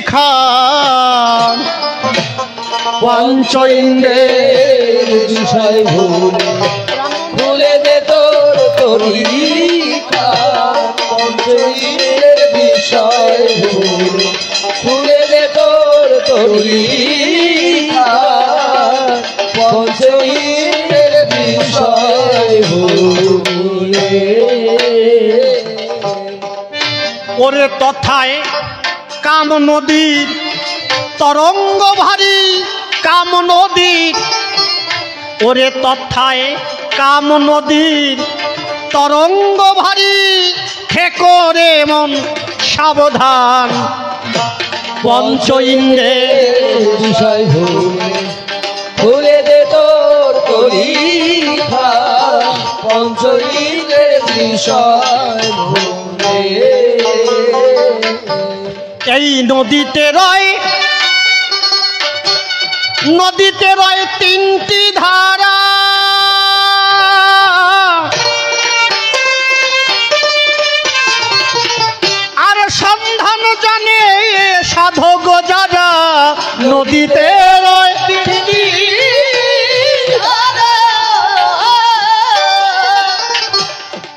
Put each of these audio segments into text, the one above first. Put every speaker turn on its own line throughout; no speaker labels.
খান
পঞ্চ ইন্দ্রের বিষয় ভুলে খুলে দে তোর তরিখান পঞ্চ ইন্দ্রের বিষয় ভুলে খুলে দে তোর তরিখান পঞ্চ ইন্দ্রের বিষয় ভুলে।
ওরে তথায় কাম নদীর তরঙ্গ ভারী কাম নদীর ওরে তথায় কাম নদীর তরঙ্গ ভারী খেকরে মন সাবধান পঞ্চ ইন্দ্রের
বিষয় ভুলে খুলে দে তোর তরিখান পঞ্চ ইন্দ্রের বিষয় ভুলে।
এই নদীতে রয় তিনটি ধারা আর সন্ধান জানে সাধক যারা নদীতে রয় তিনটি ধারা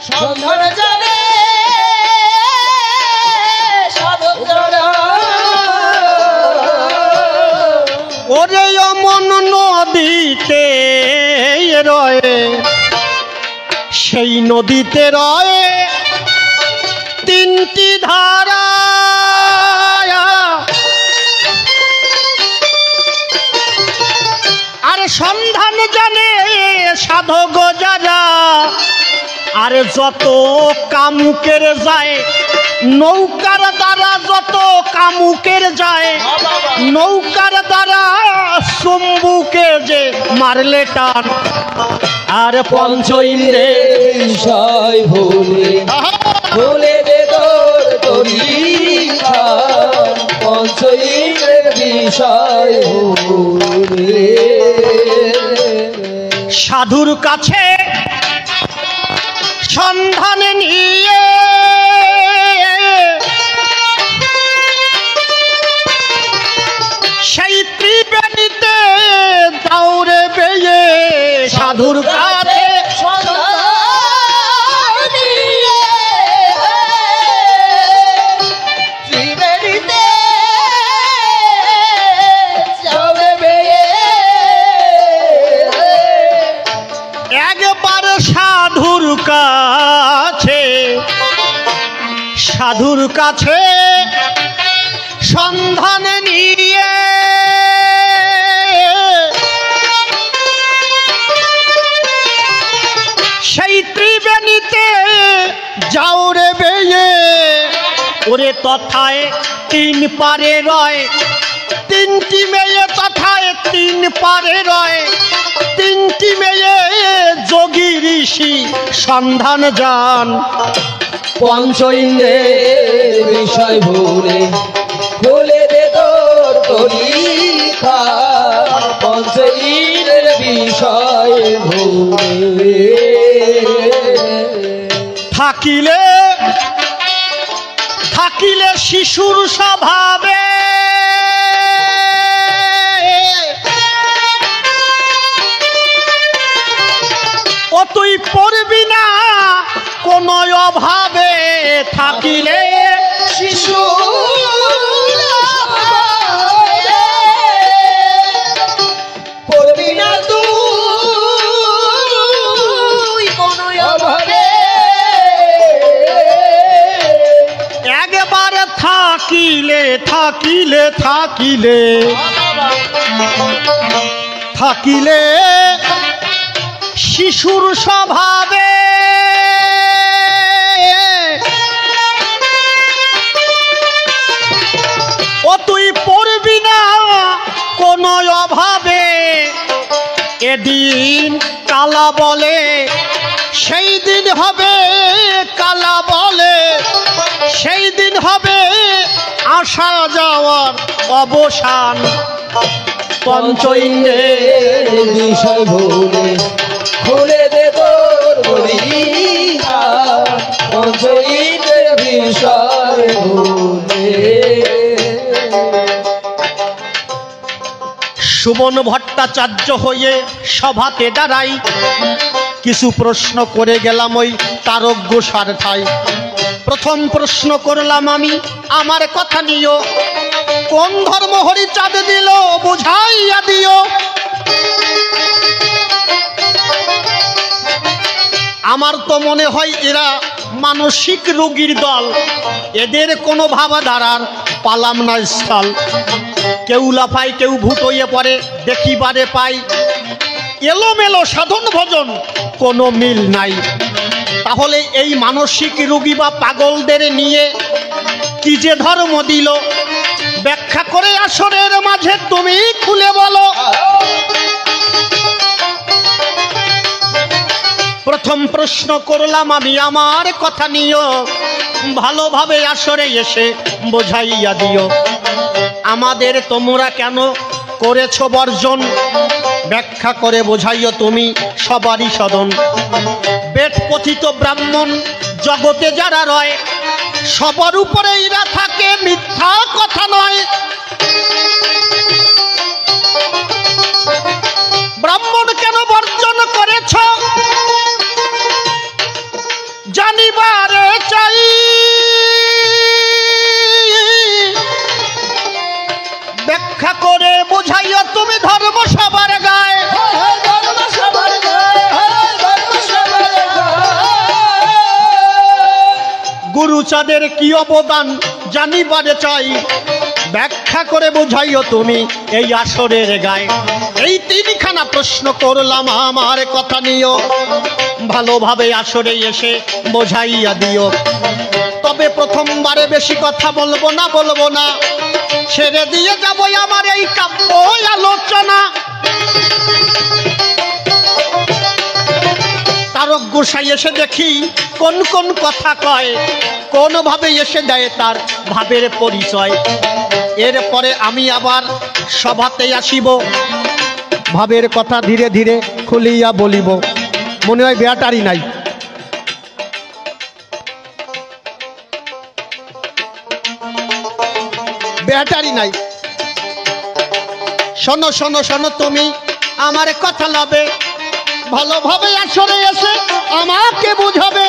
সন্ধান জানে সাধক যারা
ওরে অমন নদীতে রয় সেই নদীতে রয় তিনটি ধারা আর সন্ধান জানে সাধক যারা আর যত কামুকের যায় নৌকার দ্বারা যত কামুকের যায় নৌকার দ্বারা চুম্বুকে যে মারলে টান আর পঞ্চ ইন্দ্রের
বিষয় ভুলে খুলে দে তোর তরিখান পঞ্চ ইন্দ্রের বিষয় ভুলে।
সাধুর কাছে সন্ধান নিয়ে সেই ত্রিবেণীতে দৌড়ে বেয়ে সাধুর কাছে
ত্রিবেণীতে যাবে বেয়ে
একবার সাধুর কাছে সন্ধান নিয়ে সেই ত্রিবেণীতে যাও রে বেয়ে ওরে তথায় তিন পারে রয় তিনটি মেয়ে তথায় তিন পারে রয় তিনটি মেয়ে যোগী ঋষি সন্ধান যান
পঞ্চ ইন্দ্রের বিষয় ভুলে খুলে দে তোর তরিখান পঞ্চ ইন্দ্রের বিষয় ভুলে।
থাকিলে শিশুর স্বভাবে ও তুই পড়বি না কোন অভাবে থাকিলে
শিশু পড়বি না তুই কোন অভাবে
একবার থাকিলে শিশুর স্বভাবে ও তুই পড়বি না কোন অভাবে এদিন কালা বলে সেই দিন হবে কালা বলে সেই দিন হবে আসা যাওয়ার অবসান
পঞ্চ ইন্দ্রের বিষয় ভুলে খুলে দে তোর তরিখান পঞ্চ ইন্দ্রের বিষয় ভুলে।
সুমন ভট্টাচার্য হয়ে সভাতে দাঁড়াই, কিছু প্রশ্ন করে গেলাম ওই তারক গোসার ঠাই। প্রথম প্রশ্ন করলাম আমি আমার কথা নিও, কোন ধর্ম হরিচাঁদ দিল বুঝাইয়া দিও। আমার তো মনে হয় এরা মানসিক রোগীর দল, এদের কোনো ভাবাধারার পালাম না স্থল। কেউ লাফায়, কেউ ভূত হয়ে পড়ে, দেখিবারে পাই এলোমেলো সাধন ভজন, কোনো মিল নাই। তাহলে এই মানসিক রোগী বা পাগলদের নিয়ে কি যে ধর্ম দিল, ব্যাখ্যা করে আসরের মাঝে তুমি খুলে বলো। প্রথম প্রশ্ন করলাম আমি আমার কথা নিও, ভালোভাবে আসরে এসে বোঝাইয়া দিও। আমাদের তোমরা কেন করেছ বর্জন, ব্যাখ্যা করে বোঝাইও তুমি সবারই সদন। বেদ পথিত ব্রাহ্মণ জগতে যারা রয়, সবার উপরে এরা থাকে, মিথ্যা কথা নয়। ব্রাহ্মণ কেন বর্জন করেছ জানিবারে চাই, ব্যাখ্যা করে বুঝাইও তুমি ধর্ম সবার গায়ে। গুরুচাঁদের কি অবদান জানিবারে চাই, ব্যাখ্যা করে বুঝাইও তুমি এই আসরের গায়ে। এই তিনখানা প্রশ্ন করলাম আমার কথা নিও, ভালোভাবে আসরে এসে বোঝাইয়া দিও। তবে প্রথমবারে বেশি কথা বলবো না, ছেড়ে দিয়ে যাবো আমার এই কাব্য আলোচনা। তারক গোসাই এসে দেখি কোন কোন কথা কয়, কোন ভাবে এসে দেয় তার ভাবের পরিচয়। এরপরে আমি আবার সভাতে আসিব, ভাবের কথা ধীরে ধীরে খুলিয়া বলিব। মনে হয় ব্যাটারি নাই, ব্যাটারি নাই। শোনো শোনো শোনো তুমি আমার কথা লবে, ভালোভাবে আসরে এসে আমাকে বুঝাবে।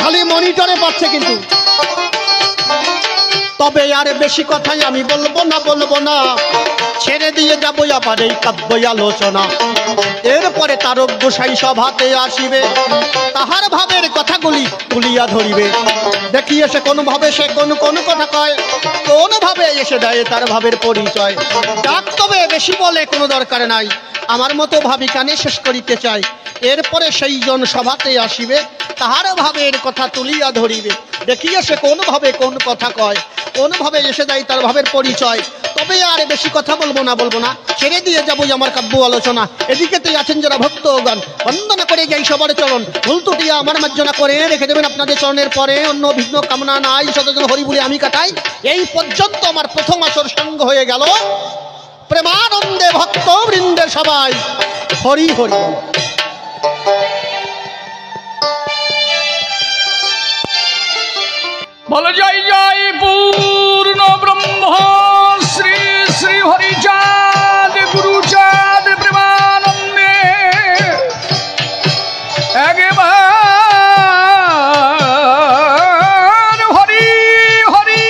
খালি মনিটরে পাচ্ছে কিন্তু। তবে আর বেশি কথাই আমি বলবো না, ছেড়ে দিয়ে যাবো আবার এই কাব্য আলোচনা। এরপরে তারক গোসাই সভাতে আসিবে, তাহার ভাবের কথাগুলি তুলিয়া ধরিবে। দেখি এসে কোন ভাবে সে কোন কোন কথা কয়, কোন ভাবে এসে দেয় তার ভাবের পরিচয়। ডাক তবে বেশি বলে কোনো দরকার নাই, আমার মতো ভাবি কানে শেষ করিতে চাই। এরপরে সেই জন সভাতে আসিবে, তাহার ভাবের কথা তুলিয়া ধরিবে। দেখি এসে কোন ভাবে কোন কথা কয়, কোন ভাবে এসে দেয় তার ভাবের পরিচয়। তবে আর বেশি কথা বলবো না, ছেড়ে দিয়ে যাবো আমার কাব্য আলোচনা। এদিকেতেই আছেন যারা ভক্তগণ, বন্দনা করে যাই সবার চরণ। ভুল ত্রুটিয়া আমার মার্জনা করে রেখে দেবেন আপনাদের চরণের পরে। অন্য বিঘ্ন কামনা নাই, শতজন হরি বলে আমি কাটাই। এই পর্যন্ত আমার প্রথম আসর সঙ্গ হয়ে গেল। প্রেমানন্দে ভক্ত বৃন্দে সবাই হরি হরি।
বল জয় জয় পূর্ণ ব্রহ্ম শ্রী শ্রী হরিচাঁদ গুরুচাঁদ প্রেমানন্দে একবার হরি হরি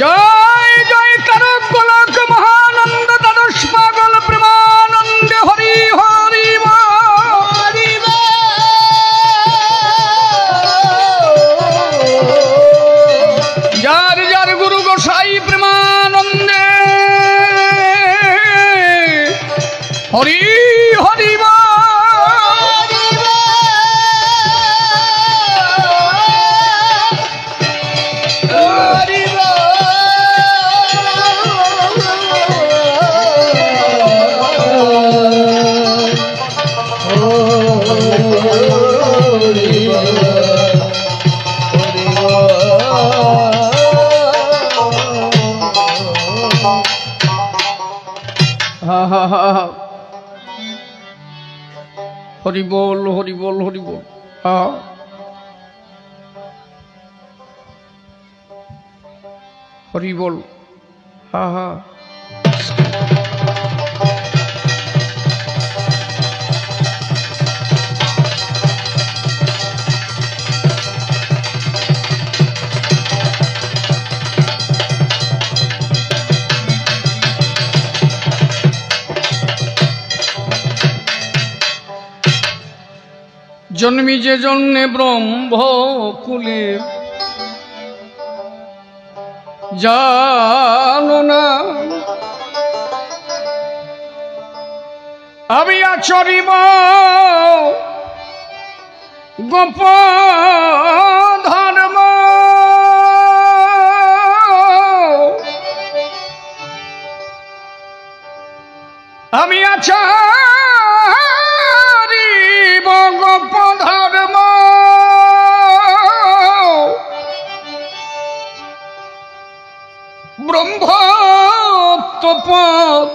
জয় জয় কারক গোলক মহানন্দ দ্বাদশ পাগল প্রেমানন্দে হরি হরি হরি। যার যার গুরু গোসাই প্রেমানন্দে হরি হরি হরি বল হরি বল হরি বল। হরি বল। হা হা জন্মি যে জন্যে ব্রহ্ম কুলে জানো না আমি আচরিব গোপ ধর্ম আমি আচারিব গোপ ধর্ম ব্রহ্মত্বপদ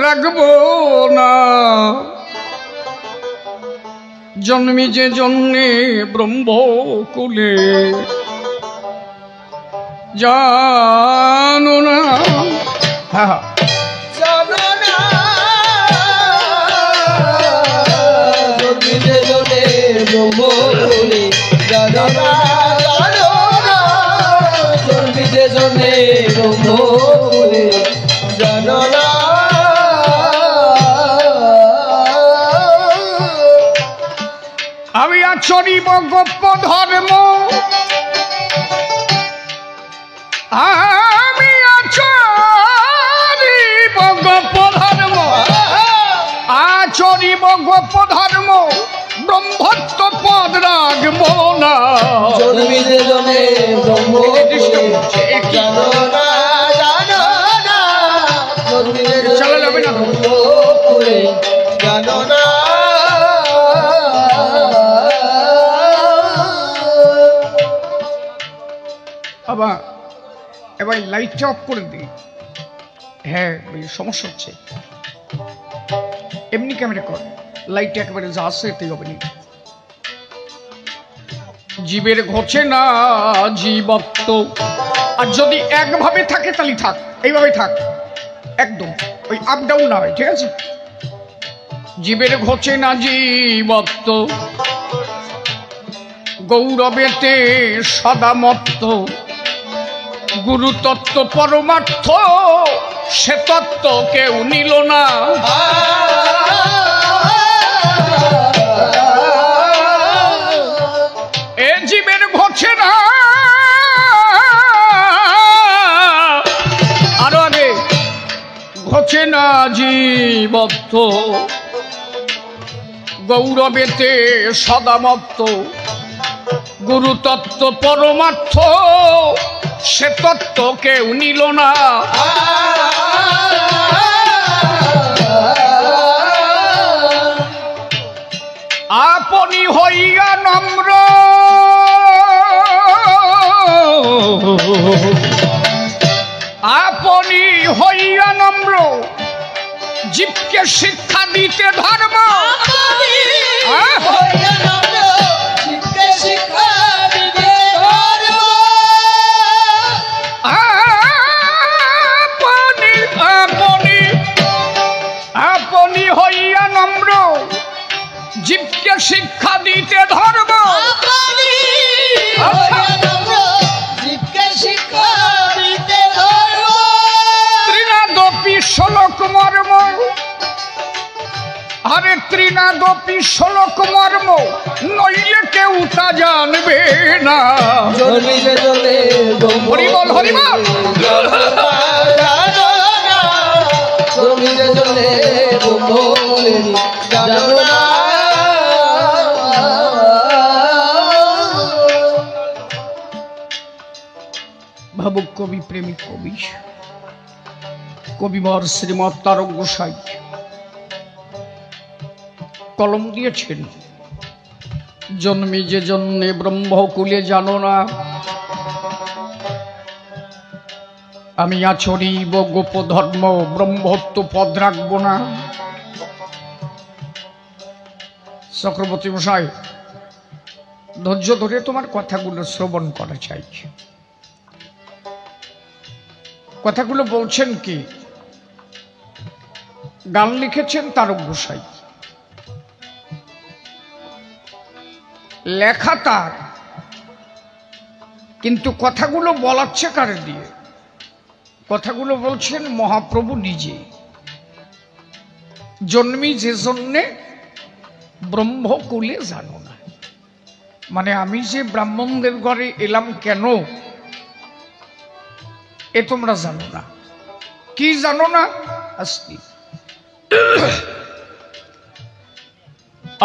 রাখব না জন্মি যে জন্যে ব্রহ্মকুলে জানো না। হ্যাঁ আমি আচরিব গোপ ধর্ম আমি আচরিব গোপ ধর্ম আচরিব গোপ ধর্ম ব্রহ্মত্ব পদ রাখব না চলা যাবে না বাবা এবার লাইটটা অফ করে দিই। হ্যাঁ সমস্যা হচ্ছে এমনি ক্যামেরা কর লাইট একেবারে যা আছে এতেই হবে না। জীবের ঘটে না জীবত্ব আর যদি একভাবে থাকে তাহলে থাক এইভাবে থাক একদম ওই আপ ডাউন না হয় ঠিক আছে। জীবের ঘটে না জীবত্ব গৌরবেতে সদামত্ত গুরুতত্ত্ব পরমার্থ সে তত্ত্ব কেউ নিল না। এ জীবের ঘটে না আরো আগে ঘটে না জীবত্ব গৌরবেতে সদামত্ত গুরুতত্ত্ব পরমার্থ সে তত্ত্ব কেউ নিল না। আপনি হইয়া নম্র আপনি হইয়া নম্র জীবকে শিক্ষা দিতে ধর্ম আপনি হইয়া নম্র জীবকে শিক্ষা দিতে ধর্ম ত্রিনাদপি শ্লোক মর্ম আরে ত্রিনাদপি শ্লোক মর্ম নইলে কেউ তা জানবে না। হরিবল হরিবল ভাবুক কবি প্রেমিক কবি কবিবর শ্রীমৎ তারক গোসাই কলম দিয়েছেন জন্মি যে জন্যে ব্রহ্মকুলে জানো না আমি আচরিব গোপ ধর্ম ব্রহ্মত্ব পদ রাখব না। চক্রবর্তী মশাই, ধৈর্য ধরে তোমার কথাগুলো শ্রবণ করা চাই। কথাগুলো বলছেন কি? গান লিখেছেন তারক গোসাই, লেখা তার, কিন্তু কথাগুলো বলাচ্ছে কারে দিয়ে? কথাগুলো বলছেন মহাপ্রভু নিজে। জন্মি যে জন্যে ব্রহ্মকুলে জানো না, মানে আমি যে ব্রাহ্মণদের ঘরে এলাম কেন এ তোমরা জানো না। কি জানো না? আস্তি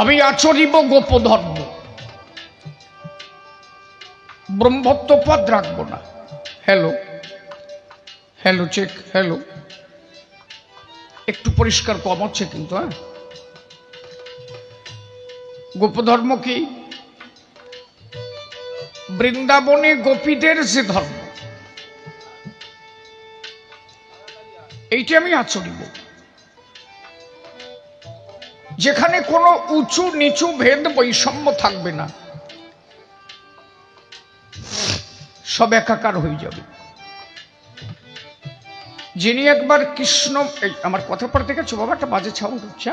আমি আচরিব গোপধর্ম, ব্রহ্মত্ব পদ রাখবো না। হ্যালো হ্যালো, চেক, হ্যালো, একটু পরিষ্কার কম হচ্ছে কিন্তু। হ্যাঁ, গোপধর্ম কি? বৃন্দাবনে গোপীদের যে ধর্ম, এইটি আমি আচরিব, যেখানে কোনো উঁচু নিচু ভেদ বৈষম্য থাকবে না, সব একাকার হয়ে যাবে। যিনি একবার কৃষ্ণ, আমার কথা পড়তে গেছো বাবা, একটা বাজে ছাউন্ড হচ্ছে।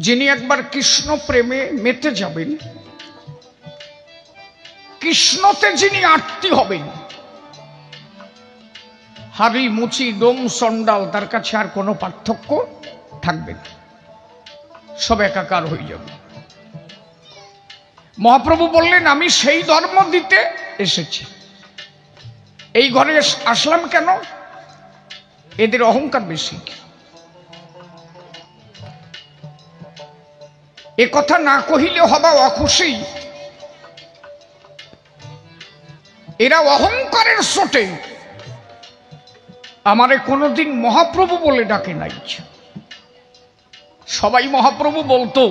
যিনি একবার কৃষ্ণ প্রেমে মেতে যাবেন, কৃষ্ণতে যিনি আটটি হবেন, হাবি মুচি ডোম সন্ডাল তার কাছে আর কোনো পার্থক্য থাকবে না, সব একাকার হয়ে যাবে। মহাপ্রভু বললেন আমি সেই ধর্ম দিতে এসেছি। এই ঘরে আসলাম কেন? এদের অহংকার বেশি। এ কথা না কহিলে হবা অখুশি। এরা অহংকারের চোটে আমারে কোনোদিন মহাপ্রভু বলে ডাকে নাই। সবাই মহাপ্রভু বলতো,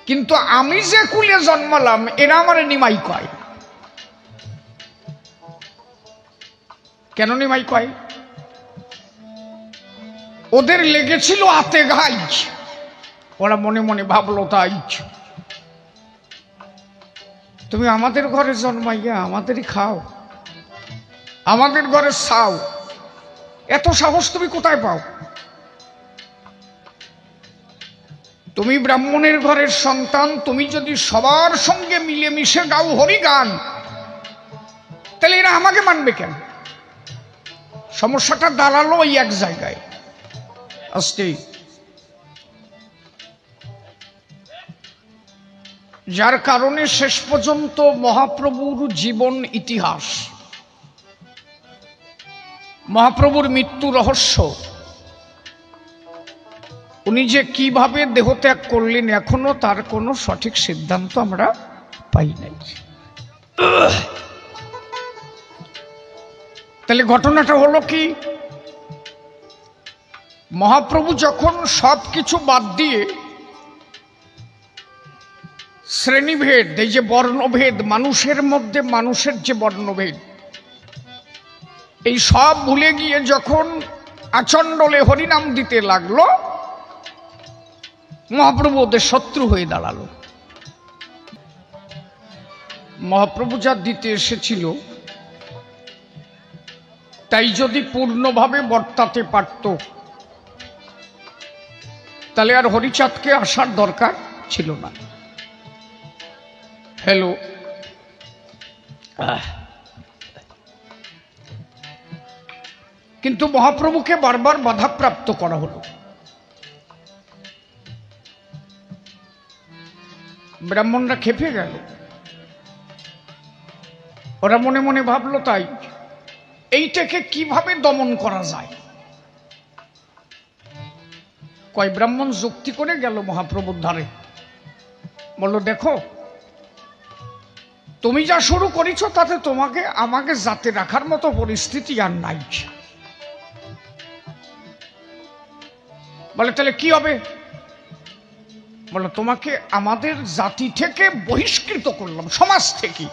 কিন্তু আমি যে কুলে জন্মালাম এরা আমারে নিমাই কয়। কেন নিমাই কয়? ওদের লেগেছিল আতে ঘাই, ওরা মনে মনে ভাবলো তাই। তুমি আমাদের ঘরে জন্মাইয়া আমাদেরই খাও, আমাদের ঘরে খাও, এত সাহস তুমি কোথায় পাও? তুমি ব্রাহ্মণের ঘরের সন্তান, তুমি যদি সবার সঙ্গে মিলেমিশে গাও হরি গান, তাহলে এরা আমাকে মানবে কেন? সমস্যাটা দাঁড়ালো ওই এক জায়গায়। আস্তে যার কারণে শেষ পর্যন্ত মহাপ্রভুর জীবন ইতিহাস, মহাপ্রভুর মৃত্যু রহস্য, উনি যে কিভাবে দেহত্যাগ করলেন এখনো তার কোনো সঠিক সিদ্ধান্ত আমরা পাই নাই। তাহলে ঘটনাটা হলো কি? মহাপ্রভু যখন সবকিছু বাদ দিয়ে শ্রেণীভেদ, এই যে বর্ণভেদ, মানুষের মধ্যে মানুষের যে বর্ণভেদ, এই সব ভুলে গিয়ে যখন আচণ্ডলে হরিনাম দিতে লাগলো, মহাপ্রভু ওদের শত্রু হয়ে দাঁড়ালো। মহাপ্রভু যা দিতে এসেছিল তাই যদি পূর্ণভাবে বর্তাতে পারত, তাহলে আর হরিচাঁদকে আসার দরকার ছিল না। হ্যালো, কিন্তু মহাপ্রভুকে বারবার বাধাপ্রাপ্ত করা হলো। ব্রাহ্মণরা খেপে গেল, ওরা মনে মনে ভাবলো তাই এইটাকে কিভাবে দমন করা যায়। কয় ব্রাহ্মণ যুক্তি করে গেল মহাপ্রভুর ধারে, বলল দেখো তুমি যা শুরু করেছ তাতে তোমাকে আমাকে জাতে রাখার মতো পরিস্থিতি আর নাই। বলে তাহলে কি হবে? বলো তোমাকে আমাদের জাতি থেকে বহিষ্কৃত করলাম, সমাজ থেকে।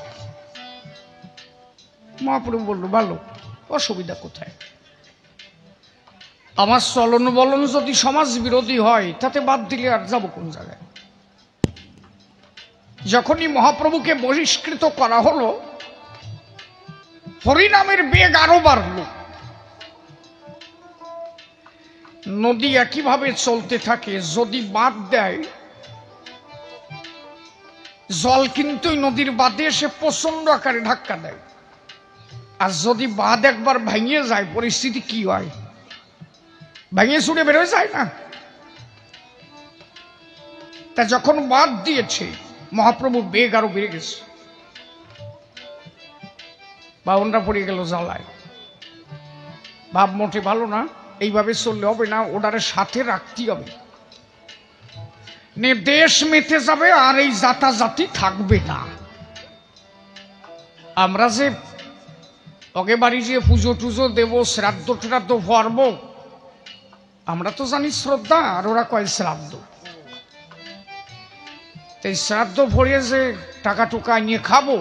মহাপ্রভু বলল ভালো, অসুবিধা কোথায়? আমার চলন বলন যদি সমাজ বিরোধী হয় তাতে বাদ দিলে আর যাব কোন জায়গায়? যখনই মহাপ্রভুকে বহিষ্কৃত করা হলো, হরিনামের বেগ আরো বাড়ল। নদী একইভাবে চলতে থাকে। যদি বাঁধ দেয়, জল কিন্তু নদীর বাঁধে এসে প্রচন্ড আকারে ধাক্কা দেয়। আর যদি বাঁধ একবার ভেঙে যায়, পরিস্থিতি কি হয়? ভেঙে ছুড়ে বেরোয় যায় না? তা যখন বাঁধ দিয়েছে, মহাপ্রভুর বেগ আরো বেড়ে গেছে। বাউনরা পড়ে গেল জ্বালায়। ভাব মোটে ভালো না, এইভাবে চললে হবে না, ওটারে সাথে রাখতে হবে। দেশ মেতে যাবে আর এই জাতাজাতি থাকবে না। আমরা যে অগে বাড়ি যে পুজো টুজো দেব, শ্রাদ্ধ ট্রাদ্ধ ভরবো, আমরা তো জানি শ্রদ্ধা, আর ওরা কয় শ্রাদ্ধ। এই শ্রাদ্ধ ভরিয়ে যে টাকা টুকা নিয়ে খাবো,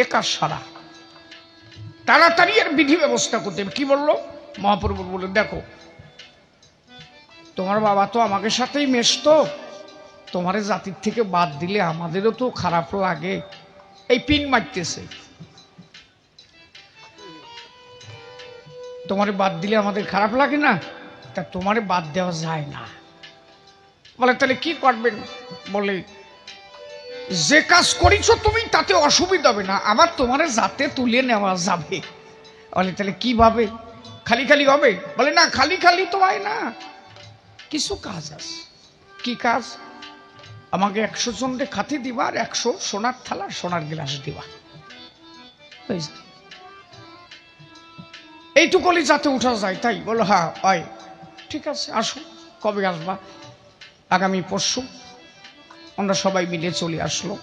এ কাজ সারা। তাড়াতাড়ি এর বিধি ব্যবস্থা করতে হবে। কি বললো মহাপ্রভু? বলে, দেখো তোমার বাবা তো আমাকে সাথেই মেশতো, তোমার জাতির থেকে বাদ দিলে আমাদেরও তো খারাপ লাগে। এই পিন মারতেছে, তোমারে বাদ দিলে আমাদের খারাপ লাগে না, তা তোমারে বাদ দেওয়া যায় না। বলে, তাহলে কি করবেন? বলে, যে কাজ করিছো তুমি তাতে অসুবিধা হবে না, আবার তোমারে যাতে তুলে নেওয়া যাবে। বলে, তাহলে কিভাবে? খালি খালি হবে? বলে, না, খালি খালি তো হয় না, কিছু কাজ আছে। কি কাজ? আমাকে 100 জনকে খাতি দিবা, আর 100 সোনার থালা সোনার গ্লাস দিবা। এইটুকুলি যাতে উঠা যায়, তাই? বলো, হ্যাঁ হয়, ঠিক আছে, আসো। কবে আসবা? আগামী পরশু। আমরা সবাই মিলে চলে আসলো।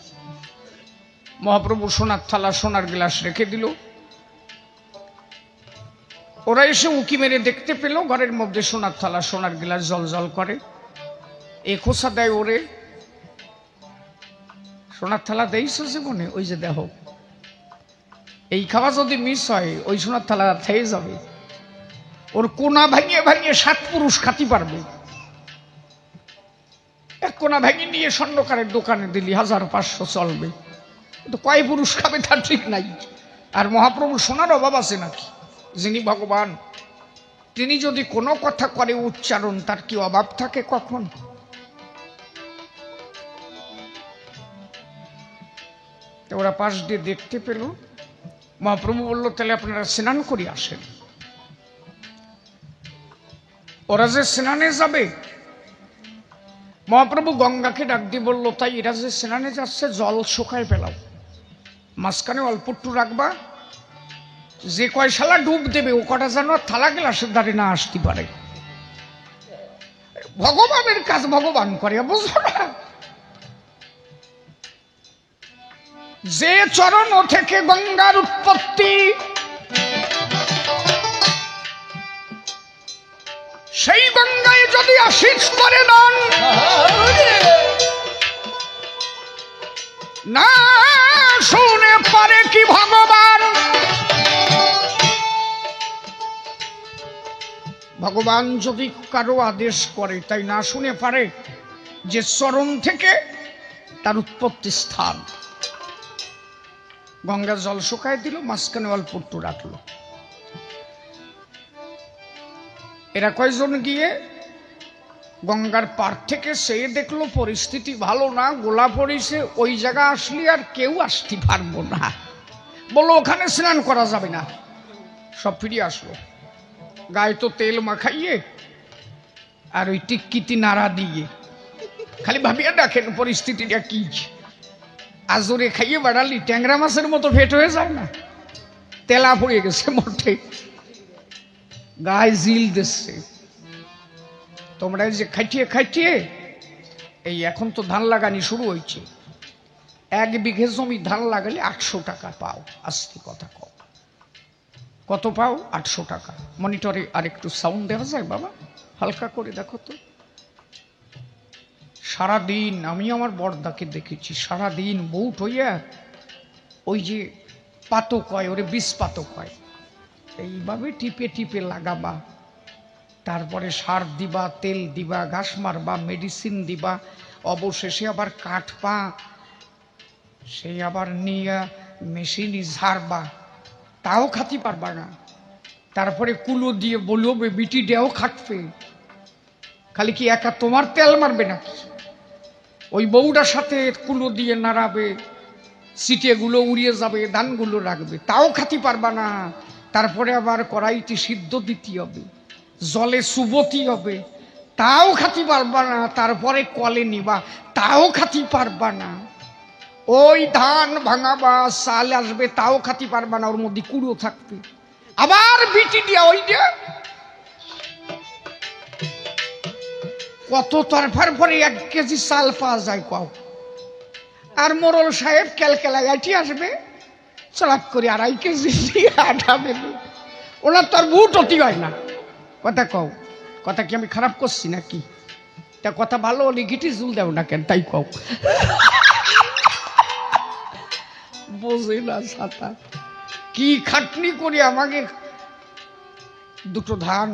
মহাপ্রভু সোনার থালা সোনার গ্লাস রেখে দিল। ওরা এসে উকি মেরে দেখতে পেল ঘরের মধ্যে সোনার থালা সোনার গ্লাস জল জল করে। এ খোসা দেয় ওরে, সোনার থালা দেইছো জীবনে? ওই যে দেখো, এই খাওয়া যদি মিস হয়, ওই সোনার থালা থেকে যাবে। ওর কোনা ভাঙিয়ে ভাঙিয়ে 7 পুরুষ খাতি পারবে। এক কোনা ভেঙে নিয়ে স্বর্ণকারের দোকানে দিলি 1500 চলবে, তো কয় পুরুষ খাবে তার ঠিক নাই। আর মহাপ্রভু সোনার অভাব আছে নাকি? যিনি ভগবান, তিনি যদি কোনো কথা করে উচ্চারণ, তার কি অভাব থাকে কখন? ওরা পাশ দিয়ে দেখতে পেল। মহাপ্রভু বলল, তাহলে আপনারা স্নান করে আসেন। ওরা যে স্নানে যাবে, মহাপ্রভু গঙ্গাকে ডাক দিয়ে বলল, তাই এরা যে স্নানে যাচ্ছে, জল শুকায় ফেলাও, মাঝখানে অল্প একটু রাখবা, যে কয় শালা ডুব দেবে ও কটা যেন থালা গ্লাসের ধারে না আসতে পারে। ভগবানের কাজ ভগবান করে, বুঝো না? যে চরণ থেকে গঙ্গার উৎপত্তি, সেই গঙ্গায় যদি আশীষ করে দেন, না শুনে পারে কি ভগবান? ভগবান যদি কারো আদেশ করে, তাই না শুনে পারে যে চরণ থেকে তার উৎপত্তি স্থান। গঙ্গা জল শুকায় দিল, মাঝখানে অল্প একটু রাখলো। এরা কয়জন গিয়ে গঙ্গার পার থেকে সে দেখলো পরিস্থিতি ভালো না, গোলা পড়েছে, ওই জায়গা আসলে আর কেউ আসতে পারবো না, বললো ওখানে স্নান করা যাবে না। সব ফিরিয়ে আসলো, গায়ে তো তেল মাখাইয়ে আর ওই টিক্কিটি নাড়া দিয়ে। খালি ভাবিয়া দেখেন পরিস্থিতিটা কি। আজরে খাইয়ে বাড়ালি ট্যাংরা মাছের মতো ফেট হয়ে যায় না? তেলা পড়ে গেছে মোটে, গায়ে জিল দিচ্ছে। তোমরা যে খাইটিয়ে খাইটিয়ে, এই এখন তো ধান লাগানি শুরু হয়েছে, 1 বিঘে জমি ধান লাগালে 800 টাকা পাও। আস্তে কথা কও, কত পাও? 800 টাকা। মনিটরে আর একটু সাউন্ড দেওয়া যায় বাবা? হালকা করে দেখো তো। সারাদিন আমি আমার বড়দাকে দেখেছি, সারাদিন বউট হইয়া ওই যে পাতক হয়, ওরে 20 পাতক হয়, এইভাবে টিপে টিপে লাগাবা, তারপরে সার দিবা, তেল দিবা, ঘাস মারবা, মেডিসিন দিবা, অবশেষে আবার কাটবা, সেই আবার নিয়ে মেশিনই ঝাড়বা, তাও খাতি পারবা না। তারপরে কুলো দিয়ে বলবে বিটি দেও খাটবে। খালি কি একা তোমার তেল মারবে নাকি? ওই বউটার সাথে কুলো দিয়ে নাড়াবে, সিটেগুলো উড়িয়ে যাবে, ধানগুলো রাখবে, তাও খাতি পারবা না। তারপরে আবার কড়াইটি সিদ্ধ দিতে হবে, জলে চুবতি হবে, তাও খাতি পারবা না। তারপরে কলে নিবা, তাও খাতি পারবা না। ওই ধান ভাঙাবা, চাল আসবে, তাও খাতি পারবা না, ওর মধ্যে কুড়ো থাকবে। আবার বিটি দিয়া ওই যে কত তরফার পরে 1 কেজি চাল পাওয়া যায় কও। আর মোরল সাহেব ক্যালকেলা গাইটি আসবে, চলাপ করে 2.5 কেজি দিয়ে আটা দেবে। ওনার তো আর বুট অতি হয় না। কথা কও, কথা কি আমি খারাপ করছি নাকি? তা কথা ভালো হলে গিটি জুল দেও না কেন, তাই কও। বোঝে না ছাতা কি খাটনি করে আমাকে 2টো ধান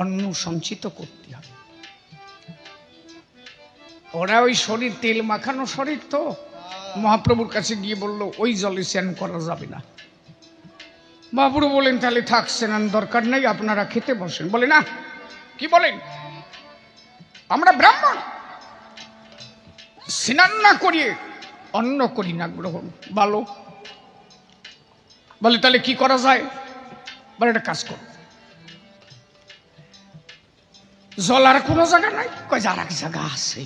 অন্ন সঞ্চিত করতে হবে। ওরা ওই শরীর তেল মাখানো শরীর তো, মহাপ্রভুর কাছে গিয়ে বলল ওই জলে স্নান করা যাবে না। মহাপ্রভু বলেন তাহলে থাক, স্নান দরকার নেই, আপনারা খেতে বসেন। বলে না, কি বলেন, আমরা ব্রাহ্মণ, স্নান না করিয়ে অন্ন করি না গ্রহণ। ভালো। বলে তাহলে কি করা যায়? বলে একটা কাজ করো, জল আর কোনো জায়গা নাই? কয় আর এক জায়গা আছে,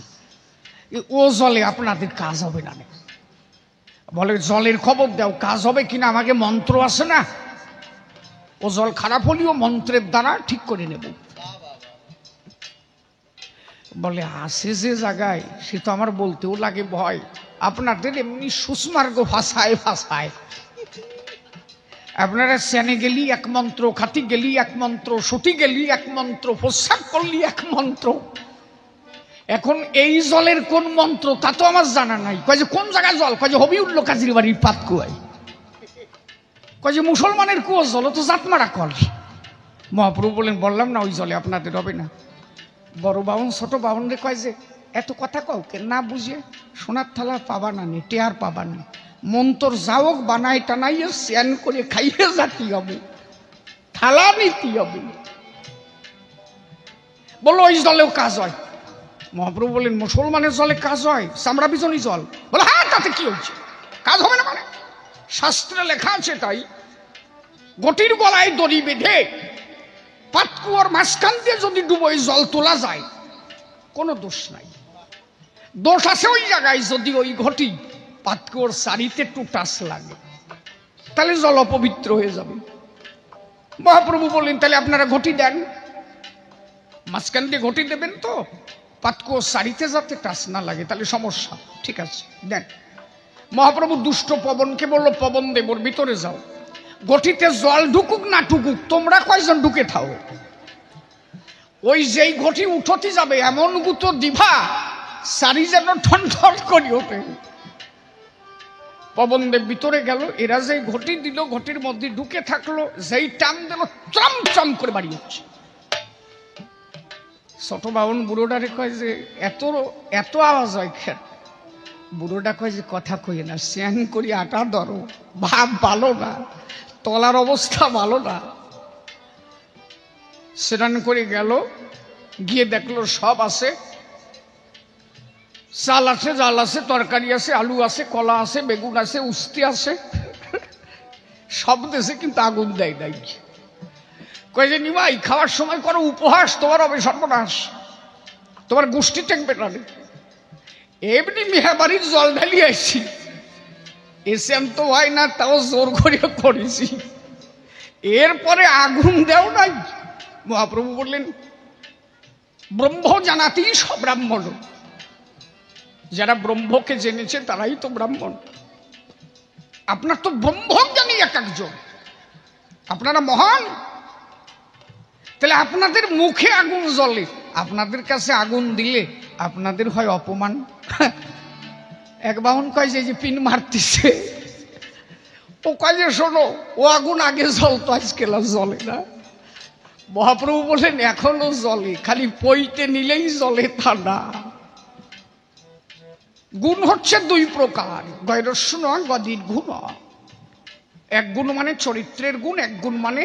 ও জলে আপনাদের কাজ হবে না। বলে জলের খবর দাও, কাজ হবে কিনা। আমাকে মন্ত্র আছে না, ও জল খারাপ হলেও মন্ত্রের দ্বারা ঠিক করে নেব। বলে আসে যে জায়গায়, সে তো আমার বলতেও লাগে ভয়। আপনাদের এমনি সুস্মার্গ ভাষায় ভাষায় আপনারা সেনে গেলি এক মন্ত্র, খাতি গেলি এক মন্ত্র, সতী গেলি এক মন্ত্র, প্রস্রাব করলি এক মন্ত্র। এখন এই জলের কোন মন্ত্র তা তো আমার জানা নাই। কয় যে কোন জায়গায় জল? কয় যে হবিউল্ল কাজীর বাড়ির পাত কুয়ায়। কয় যে মুসলমানের কুয়ো জল, তো জাতমারা কল। মহাপ্রভু বলেন বললাম না ওই জলে আপনাদের হবে না। বড় বাউন ছোট বাউন রে কয় যে এত কথা কও কে, না বুঝে সোনার থালা পাবা না নি, টেয়ার পাবা না, মন্তর যাওক বানাই টানাইয়ে স্যান করে খাইয়ে যাতি হবে, থালা নিতে হবে। বললো ওই জলেও কাজ হয়। মহাপ্রভু বলেন মুসলমানের জলে কাজ হয়? চামড়া বিজনি জল? বলে হ্যাঁ, তাতে কি হচ্ছে, কাজ হবে না মানে? শাস্ত্রে লেখা আছে তাই। গটির গলায় দড়ি বেঁধে পাতকুয়ার মাঝখান দিয়ে যদি ডুবোই জল তোলা যায়, কোনো দোষ নাই। দোষ আছে ওই জায়গায় যদি ওই ঘটি পাতকুয়ার সারিতে একটু টাচ লাগে, তাহলে জল অপবিত্র হয়ে যাবে। মহাপ্রভু বললেন তাহলে আপনারা ঘটি দেন, মাঝখান দিয়ে ঘটি দেবেন তো পাতকুয়ার সারিতে যাতে টাচ না লাগে, তাহলে সমস্যা। ঠিক আছে দেন। মহাপ্রভু দুষ্ট পবনকে বললো পবন দেবর ভিতরে যাও, গটিতে জল ঢুকুক না ঢুকুক তোমরা কয়জন ঢুকে থাও, ওই যেই ঘটি উঠতে যাবে এমন গুতো দিভা সারি যেন ঠন ঠন করি ওঠে। পবন দেব ভিতরে গেল, এরা যেই ঘটি দিল ঘটির মধ্যে ঢুকে থাকলো, যেই টান দিল চম চম করে বাড়ি হচ্ছে। ছোট বাউন বুড়োটারে কয় যে এত এত আওয়াজ হয় খেট। বুড়োটা কয় যে কথা কই না, স্যান করি আটা ধরো, ভাব ভালো না, তলার অবস্থা ভালো না। স্নান করে গেল, গিয়ে দেখলো সব আছে, চাল আছে, জাল আছে, তরকারি আছে, আলু আছে, কলা আছে, বেগুন আছে, উস্তি আছে, সব দেশে, কিন্তু আগুন দেয় নাই। কয় যে নিমাই খাওয়ার সময় করো উপহাস, তোমার হবে সর্বনাশ, তোমার গোষ্ঠী টেকবে না। এমনি মেহাবাড়ির জল ঢালিয়ে আসছি, এসে আমি তো হয় না, তাও জোর করে করেছি, এরপরে আগুন দেও নাই। মহাপ্রভু বললেন ব্রহ্ম জানাতেই সব ব্রাহ্মণ, যারা ব্রহ্মকে জেনেছে তারাই তো ব্রাহ্মণ। আপনার তো ব্রহ্ম জানি এক একজন, আপনারা মহান, তাহলে আপনাদের মুখে আগুন জ্বলে, আপনাদের কাছে আগুন দিলে আপনাদের হয় অপমান। এক বাহন কয় যে পিন মারতেছে, ও কয় যে শোনো ও আগুন আগে জ্বলতো আজকে জ্বলে না, মহাপ্রভু বলেন এখনো জলে, খালি পইতে নিলেই জলে তা না। গুণ হচ্ছে দুই প্রকার, গৈরস্য নয় গদির গুণ। এক গুণ মানে চরিত্রের গুণ, এক গুণ মানে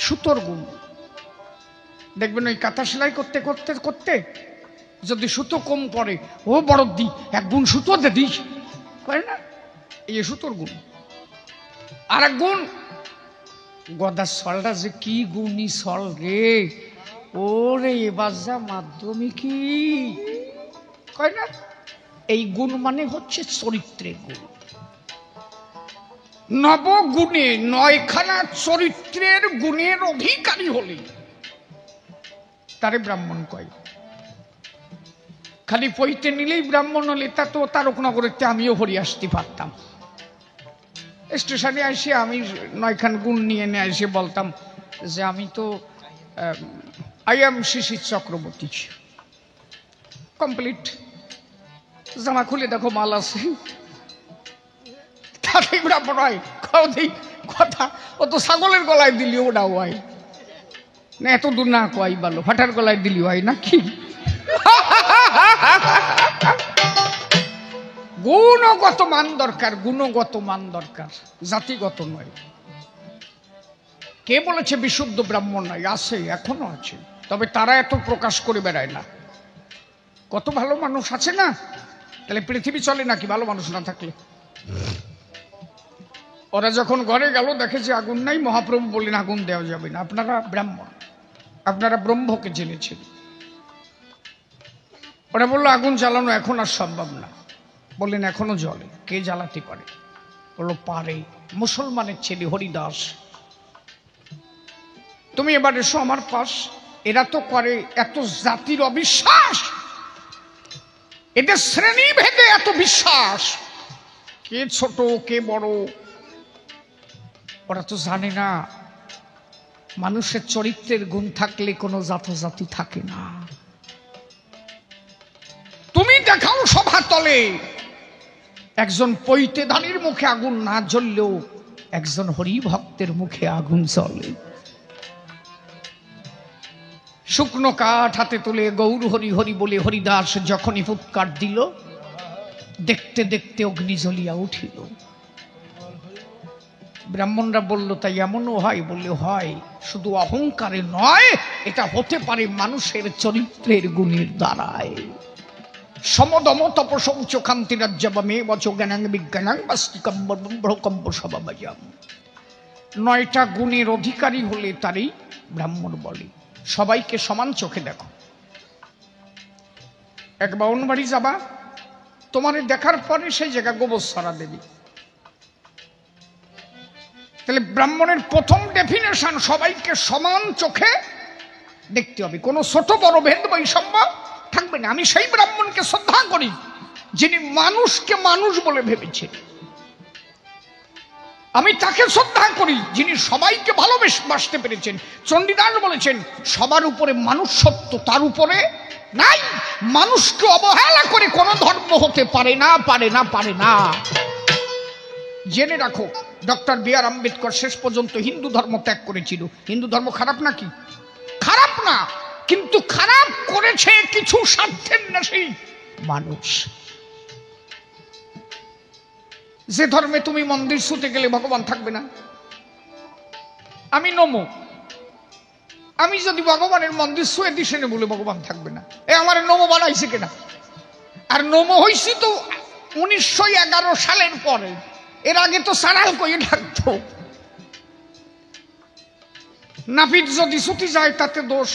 সুতোর গুণ। দেখবেন ওই কাঁথা সেলাই করতে করতে করতে যদি সুতো কম পড়ে, ও বড় দি এক গুণ সুতো দে দিস, করে না? এই সুতোর গুণ। আর এক গুণ গদার সলটা যে কি গুণী সল রে, ওরে এবার যা মাধ্যমিকই, কয় না? এই গুণ মানে হচ্ছে চরিত্রের গুণ। নবগুণে নয়খানা চরিত্রের গুণের অধিকারী হলে তারে ব্রাহ্মণ কয়। খালি পইতে নিলেই ব্রাহ্মণ হলে তা তো তারকনগরেতে আমিও হরি আসতে পারতাম। স্টেশনে এসে আমি নয়খান গুণ নিয়ে এসে বলতাম যে আমি তো I am Shishir Chakraborty, complete. জামা খুলে দেখো মাল আছে, তাকে ব্রাহ্মণ হয় কথা। ও তো ছাগলের গলায় দিলি ওটাও হয় না, এত দূর না কয় ভালো, ফাটার গলায় দিলি হয় নাকি? গুণগত মান দরকার, গুণগত মান দরকার, জাতিগত নয়। কে বলেছে বিশুদ্ধ ব্রাহ্মণ নাই? আছে, এখনো আছে, তবে তারা এত প্রকাশ করে বেড়ায় না। কত ভালো মানুষ আছে না? তাহলে পৃথিবী চলে নাকি ভালো মানুষ না থাকলে? ওরা যখন ঘরে গেল দেখে যে আগুন নাই, মহাপ্রভু বললেন আগুন দেওয়া যাবে না, আপনারা ব্রাহ্মণ, আপনারা ব্রহ্মকে জেনেছেন। ওরা বললো আগুন জ্বালানো এখন আর সম্ভব না। বললেন এখনো জ্বলে, কে জ্বালাতে পারে? বললো পারে, মুসলমানের ছেলে হরিদাস, তুমি এবার এসো আমার পাশ। এরা তো করে এত জাতির অবিশ্বাস, এদের শ্রেণী ভেদে এত বিশ্বাস, কে ছোট কে বড় ওরা তো জানে না। মানুষের চরিত্রের গুণ থাকলে কোনো জাতি থাকে না। তুমি দেখাও সভা তলে একজন পৈতেদানির মুখে আগুন না জ্বললেও একজন হরি ভক্তের মুখে আগুন জ্বলে। শুকনো কাঠ হাতে তুলে গৌর হরি হরি বলে হরিদাস যখনই ফুৎকার দিল, দেখতে দেখতে অগ্নি জ্বলিয়া উঠিল। ব্রাহ্মণরা বলল তাই এমনও হয়? বললে হয়, শুধু অহংকারে নয়, এটা হতে পারে মানুষের চরিত্রের গুণের দ্বারায়। সমদম তপসৌচ কান্তি রাজ্যবমে বচ জ্ঞানাং বিজ্ঞানাং বাস্তিকম ব্রহ্মকম্প সবাবাজাম। 9টা গুণের অধিকারী হলে তারই ব্রাহ্মণ বলে। সবাইকে সমান চোখে দেখো। এক বাউন বাড়ি যাবা, তোমার দেখার পরে সেই জায়গা গোবর ছড়া দেবে। তাহলে ব্রাহ্মণের প্রথম ডেফিনেশন, সবাইকে সমান চোখে দেখতে হবে, কোনো ছোট বড় ভেদ বৈষম্য থাকবে না। আমি সেই ব্রাহ্মণকে শ্রদ্ধা করি যিনি মানুষকে মানুষ বলে ভেবেছে। আমি তাকে শ্রদ্ধা করি যিনি সবাইকে ভালোবাসতে পেরেছেন। চণ্ডীদাস বলেছেন সবার উপরে মানুষ সত্য, তার উপরে নাই। মানুষকে অবহেলা করে কোন ধর্ম হতে পারে না, পারে না, পারে না। জেনে রাখো, ডক্টর বি আর আম্বেদকর শেষ পর্যন্ত হিন্দু ধর্ম ত্যাগ করেছিল। হিন্দু ধর্ম খারাপ নাকি? খারাপ না, কিন্তু খারাপ করেছে কিছু স্বার্থের নেশে মানুষ। যে ধর্মে তুমি মন্দির ছুতে গেলে ভগবান থাকবে না। আমি নমো, আমি যদি ভগবানের মন্দির ছুঁয়ে দিছে না বলে ভগবান থাকবে না। আমার নমো বানাইছে কেনা? আর নমো হইছি তো 1911 সালের পরে, এর আগে তো সারাল কইয়ে থাকতো। নাপিত যদি ছুটি যায় তাতে দোষ,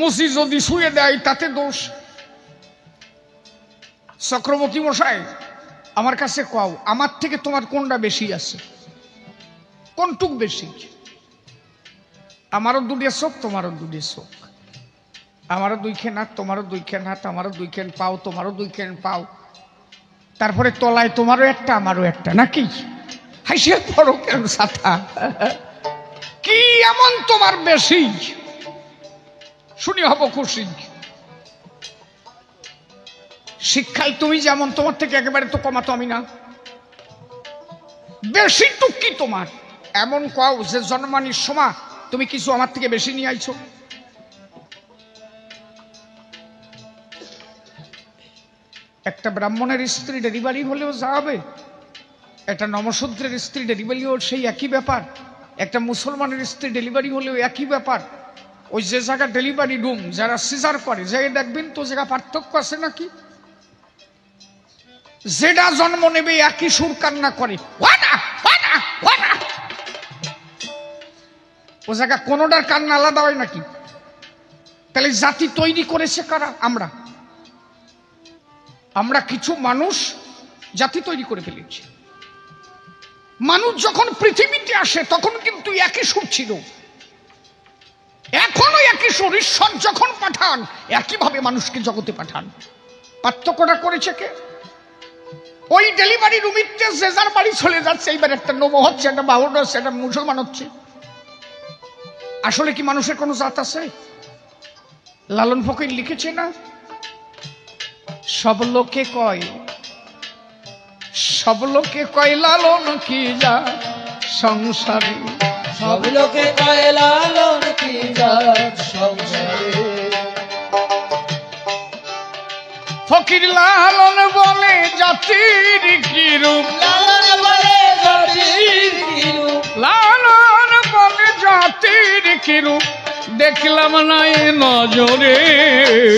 মুসি যদি ছুঁয়ে দেয় তাতে দোষ। চক্রবর্তী মশাই, আমার কাছে কও, আমার থেকে তোমার কোনটা বেশি আছে? কোনটুক বেশি? আমারও 2 চোখ, তোমারও 2 চোখ, আমারও 2 খান হাত, তোমারও 2 খান হাত, আমারও 2 খান পাও, তোমারও 2 খান পাও, তারপরে তলায় তোমারও একটা আমারও একটা, নাকি? হাসিয়ে পড়ো কেন সাথা? কি এমন তোমার বেশি? শুনি হব খুশি। শিক্ষায় তুমি যেমন, তোমার থেকে একেবারে তো কমাতো আমি না। বেশি টুক কি তোমার? এমন কও যে জন্মানির সময় তুমি কিছু আমার থেকে বেশি নিয়ে আইছো। একটা ব্রাহ্মণের স্ত্রী ডেলিভারি হলেও যা হবে, একটা নমশূদ্রের স্ত্রী ডেলিভারি হল সেই একই ব্যাপার, একটা মুসলমানের স্ত্রী ডেলিভারি হলেও একই ব্যাপার। ওই যে জায়গা ডেলিভারি রুম যারা সিজার করে যাই দেখবেন তো জায়গা পার্থক্য আছে নাকি? যেটা জন্ম নেবে একই সুর কান্না করে, ও জায়গা কোনোটার কান্না আলাদা হয় নাকি? তাহলে জাতি তৈরি করেছে কারা? আমরা কিছু মানুষ জাতি তৈরি করে ফেলেছি। মানুষ যখন পৃথিবীতে আসে তখন কিন্তু একই সুর ছিল, এখনো একই সুর। ঈশ্বর যখন পাঠান একইভাবে মানুষকে জগতে পাঠান। পার্থক্যটা করেছে কে? ওই ডেলিভারি রুমিতে যে যার বাড়ি চলে যাচ্ছে, এইবার একটা নব হচ্ছে, একটা বাউল হচ্ছে, একটা মুসলমান হচ্ছে। আসলে কি মানুষের কোনো জাত আছে? লালন ফকির লিখেছে না, সব লোকে কয় লালন কি যা সংসারে,
সব লোকে কয় লালন কি জাত সংসারে।
ফকির লালন বলে জাতির কি রূপ,
লালন বলে জাতির কি রূপ,
লালন বলে জাতির কি রূপ, দেখলাম না এ নজরে।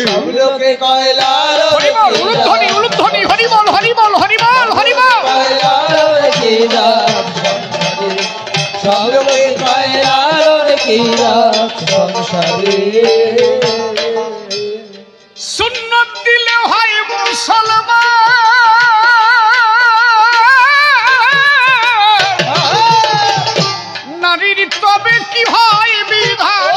সব লোকে কয় লালন
হরিবল, উলুধ্বনি উলুধ্বনি, হরিবল হরিবল হরিবল হরিবল।
কয় লালন কি জাত সংসারে, সব লোকে কয় লালন কি জাত সংসারে।
সুন্নত দিলে হয় মুসলমান, নারীর তবে কি হয় বিধান।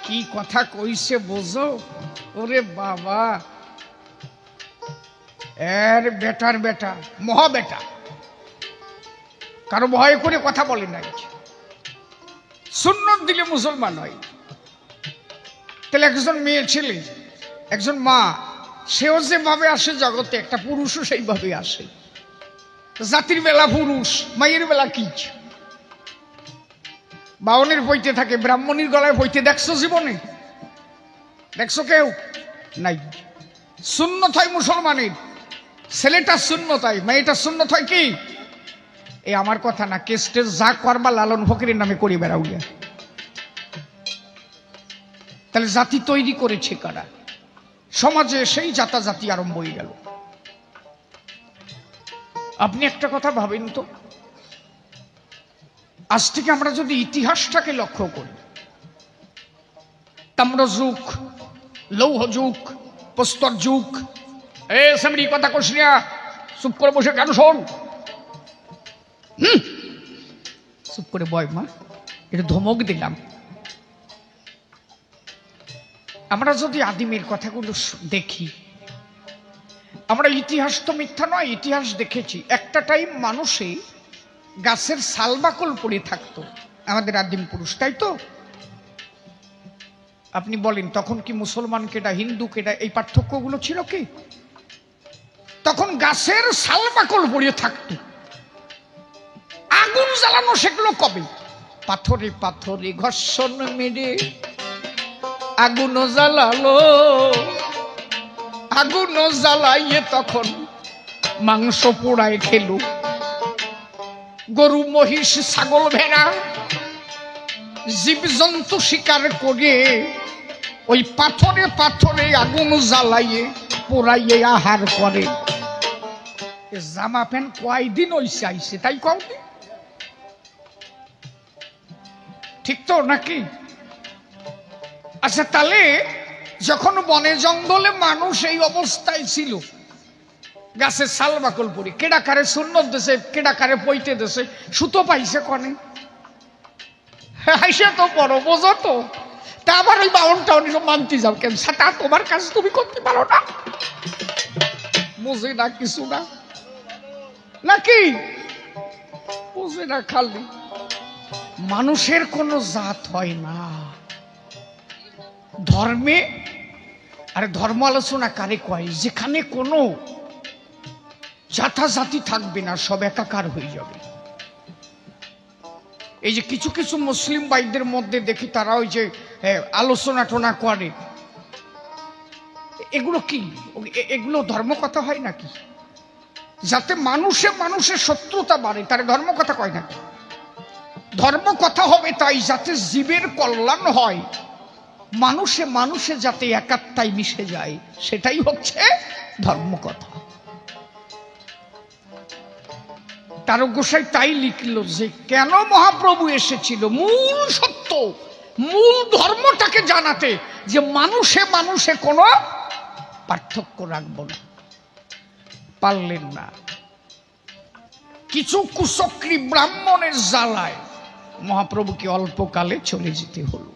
কি কথা কইছে বোঝো? ওরে বাবা, এর বেটার বেটা মহা বেটা, কারো ভয় করে কথা বলে নাই। সুন্নত দিলে মুসলমান হয়। তাহলে একজন মেয়ে ছেলে, একজন মা, সেও যেভাবে আসে জগতে, একটা পুরুষও সেইভাবে আসে। জাতির বেলা পুরুষ, মায়ের বেলা কি? বাউনের বইতে থাকে, ব্রাহ্মণীর গলায় বইতে দেখছো জীবনে? দেখছো কেউ? নাই। সুন্নত হয় মুসলমানের, ছেলেটা সুন্নত হয়, মেয়েটা সুন্নত হয় কি? এই আমার কথা না, কেস্টে যা করবা লালন ফকিরের নামে করি বেড়াউলে। তাহলে জাতি তৈরি করেছে কারা? সমাজে সেই জাতাজাতি আরম্ভ হয়ে গেল। আপনি একটা কথা ভাবেন তো, আজ থেকে আমরা যদি ইতিহাসটাকে লক্ষ্য করি, তাম্র যুগ, লৌহ যুগ, প্রস্তর যুগ, সামরি কথা কোস না, চুপ করে বসে কেন শোন, চুপ করে বয় মা, এটা ধমক দিলাম। আমরা যদি আদিমের কথাগুলো দেখি, আমরা ইতিহাস তো মিথ্যা নয়, ইতিহাস দেখেছি। একটা টাইম মানুষে গাছের সালবাকল পড়ে থাকতো, আমাদের আদিম পুরুষ, তাই তো? আপনি বলেন তখন কি মুসলমান কেডা হিন্দু কেডা এই পার্থক্যগুলো ছিল কি? তখন গাছের সালবাকল পড়ে থাকতো। আগুন জ্বালানো সেগুলো কবে? পাথরে পাথরে ঘর্ষণ মেরে আগুন জ্বালালো, আগুন জ্বালাইয়ে তখন মাংস পোড়ায় খেলো। গরু মহিষ ছাগল ভেড়া জীবজন্তু শিকার করে ওই পাথরে পাথরে আগুন জ্বালাইয়ে পোড়াইয়ে আহার করে। জামা প্যান্ট কয়দিন হইছে আইছে, তাই কয়দিন, ঠিক তো নাকি? আচ্ছা, তাহলে যখন বনে জঙ্গলে মানুষ এই অবস্থায় ছিল, গাছের ছাল বাকল পড়ি, কেডা কারে সুন্নত দেশে, কেডা কারে পইতে দেশে, সুতো পাইছে কনে হাইসে তো বড় বোঝো তো। তা আবার ওই বাউনটা সব মানতে যাও কেন? সেটা তোমার কাজ, তুমি করতে পারো না, বুঝে না কিছু না নাকি? বুঝে না, খালি মানুষের কোনো জাত হয় না ধর্মে। আরে ধর্ম আলোচনা কারে কয়? যেখানে কোনো জাতাজাতি থাকবে না, সব একাকার হয়ে যাবে। এই যে কিছু কিছু মুসলিম ভাইদের মধ্যে দেখি তারা ওই যে আলোচনা টোনা করে, এগুলো কি? এগুলো ধর্মকথা হয় নাকি? যাতে মানুষে মানুষের শত্রুতা বাড়ে তার ধর্মকথা কয় নাকি? ধর্মকথা হবে তাই যাতে জীবের কল্যাণ হয়, মানুষে মানুষে যাতে একাত্মায় মিশে যায়, সেটাই হচ্ছে ধর্মকথা। তারক গোসাই তাই লিখল যে কেন মহাপ্রভু এসেছিল, মূল সত্য মূল ধর্মটাকে জানাতে, যে মানুষে মানুষে কোনো পার্থক্য রাখব না। পারলেন না, কিছু কুচক্রী ব্রাহ্মণের জ্বালায় মহাপ্রভুকে অল্পকালে চলে যেতে হলো,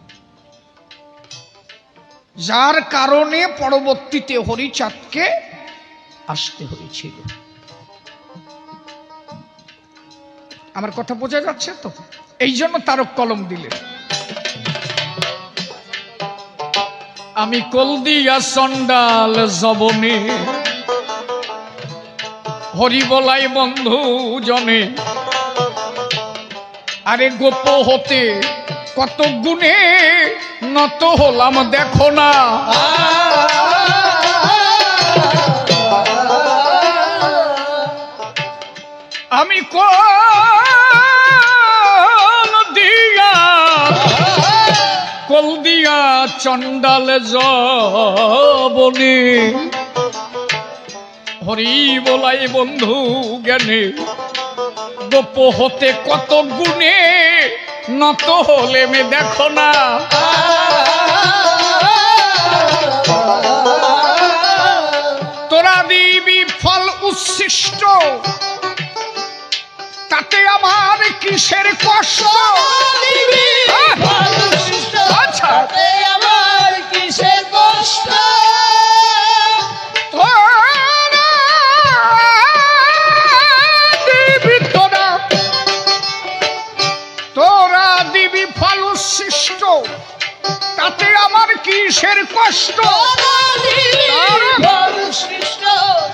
যার কারণে পরবর্তীতে হরিচাঁদকে আসতে হয়েছিল। আমার কথা বোঝা যাচ্ছে তো? এই জন্য তারক কলম দিলেন। আমি কলদিয়া চন্ডাল জবনে হরি বলাই বন্ধু জনে, আরে গোপ হতে কত গুণে নত হলাম দেখো না। আমি কলদিয়া চন্ডাল জবনে হরি বলাই বন্ধু জ্ঞানে, গোপ হতে কত গুণে নত হলে মে দেখো না। তোরা দিবি ফল উচ্ছিষ্ট, তাতে আমার কিসের কষ্ট? আচ্ছা,
আমার কিসের কষ্ট?
তোরা দিবি ফল উচ্ছিষ্ট, তাতে আমার কিসের কষ্ট?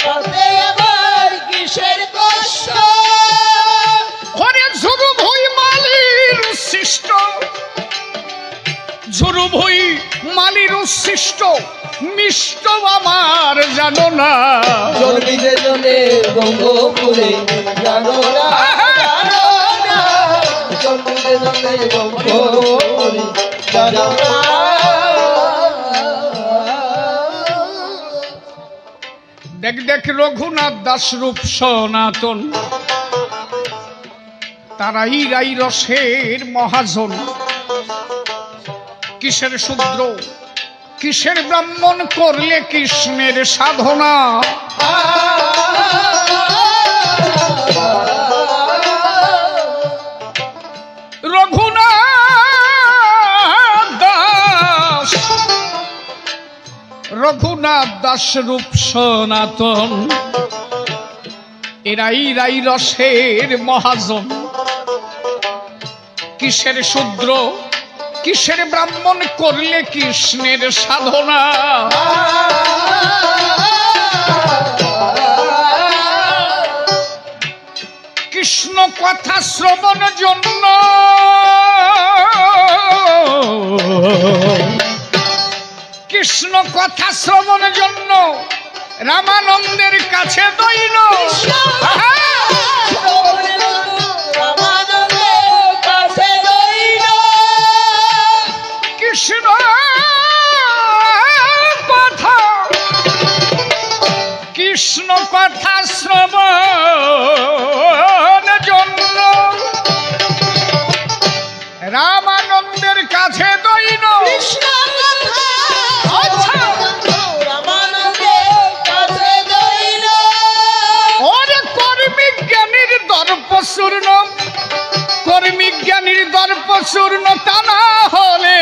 তাতে আমার কিসের কষ্ট?
হরে ঝুরু ভুই মালির উচ্ছিষ্ট, ঝুরু ভুই মালির উচ্ছিষ্ট মিষ্ট আমার জানো না।
জন্মিতে জনে বঙ্গপুরে জানো না, জন্মিতে জনে বঙ্গপুরে জানো না।
দেখ দেখ রঘুনাথ দাস রূপ সনাতন, তারাই রাই রসের মহাজন। কিসের শূদ্র কিসের ব্রাহ্মণ করলে কৃষ্ণের সাধনা। রঘুনাথ দাস রূপ সনাতন, এরাই রাই রসের মহাজন। কিসের শূদ্র কিসের ব্রাহ্মণ করলে কৃষ্ণের সাধনা। কৃষ্ণ কথা শ্রবণ জন্য কৃষ্ণ কথা শ্রবণ জন্য রামানন্দের কাছে দৈন। কৃষ্ণ কথা কৃষ্ণ কথা শ্রবণ জন্য রামানন্দের কাছে দৈন। কর্মিক জ্ঞানীর দর্প চূর্ণ, তা না হলে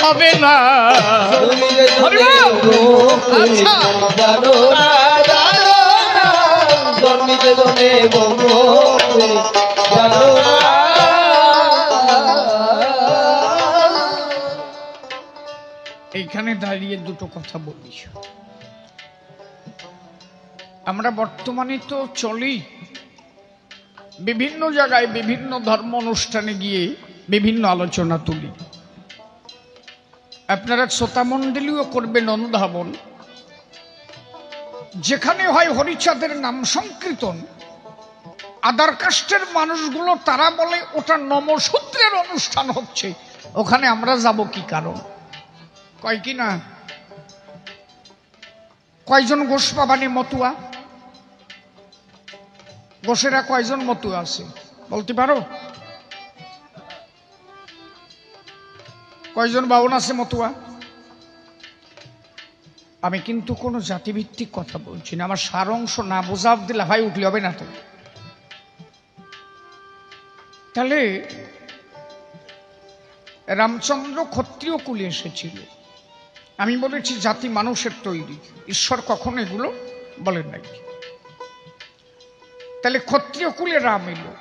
হবে না। আচ্ছা, এইখানে দাঁড়িয়ে দুটো কথা বলি। আমরা বর্তমানে তো চলি বিভিন্ন জায়গায় বিভিন্ন ধর্ম অনুষ্ঠানে গিয়ে বিভিন্ন আলোচনা তুলি। আপনারা শ্রোতামণ্ডলীও করবেন অনুধাবন, যেখানে হয় হরিচাঁদের নাম সংকীর্তন, আদার কাস্টের মানুষগুলো তারা বলে ওটা নমসূত্রের অনুষ্ঠান হচ্ছে, ওখানে আমরা যাব কি কারণ? কয় কি না, কয়জন গোস বাবানি মতুয়া? গোসেরা কয়জন মতুয়া আছে বলতে পারো? কয়জন বাউন আছে মতুয়া? আমি কিন্তু কোনো জাতিভিত্তিক কথা বলছি না, আমার সার অংশ না বোঝা অব্দি লাফাই উঠলে হবে না তো। তাহলে রামচন্দ্র ক্ষত্রিয় কুলে এসেছিল। আমি বলেছি জাতি মানুষের তৈরি, ঈশ্বর কখনো এগুলো বলেন নাই। তাহলে ক্ষত্রিয় কুলে রাম এলো,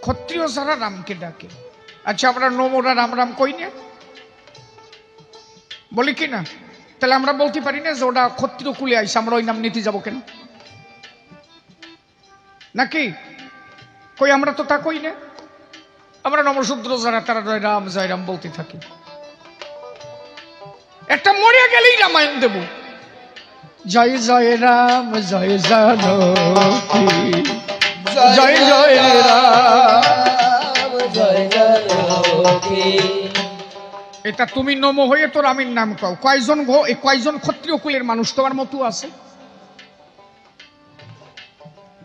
ক্ষত্রিয় যারা রামকে ডাকে। আচ্ছা, আমরা নমরা রাম রাম কই না, বলি কি না? তাহলে আমরা বলতে পারি না যে ওটা ক্ষত্রিয় কুলে আইসে, আমরা ওই নাম নিতে যাবো কেন? নাকি কই? আমরা তো তা কই না, আমরা নমশূদ্র যারা তারা জয় রাম বলতে থাকি। একটা মরে গেলেই রামায়ণ দেব, জয় জয় রাম জয় জানকী, জয় জয় রাম
জয় জানকী।
এটা তুমি নম হয়ে তোর আমির নাম কও। কয়জন ক্ষত্রিয় কুলের মানুষ তোমার মতো আছে?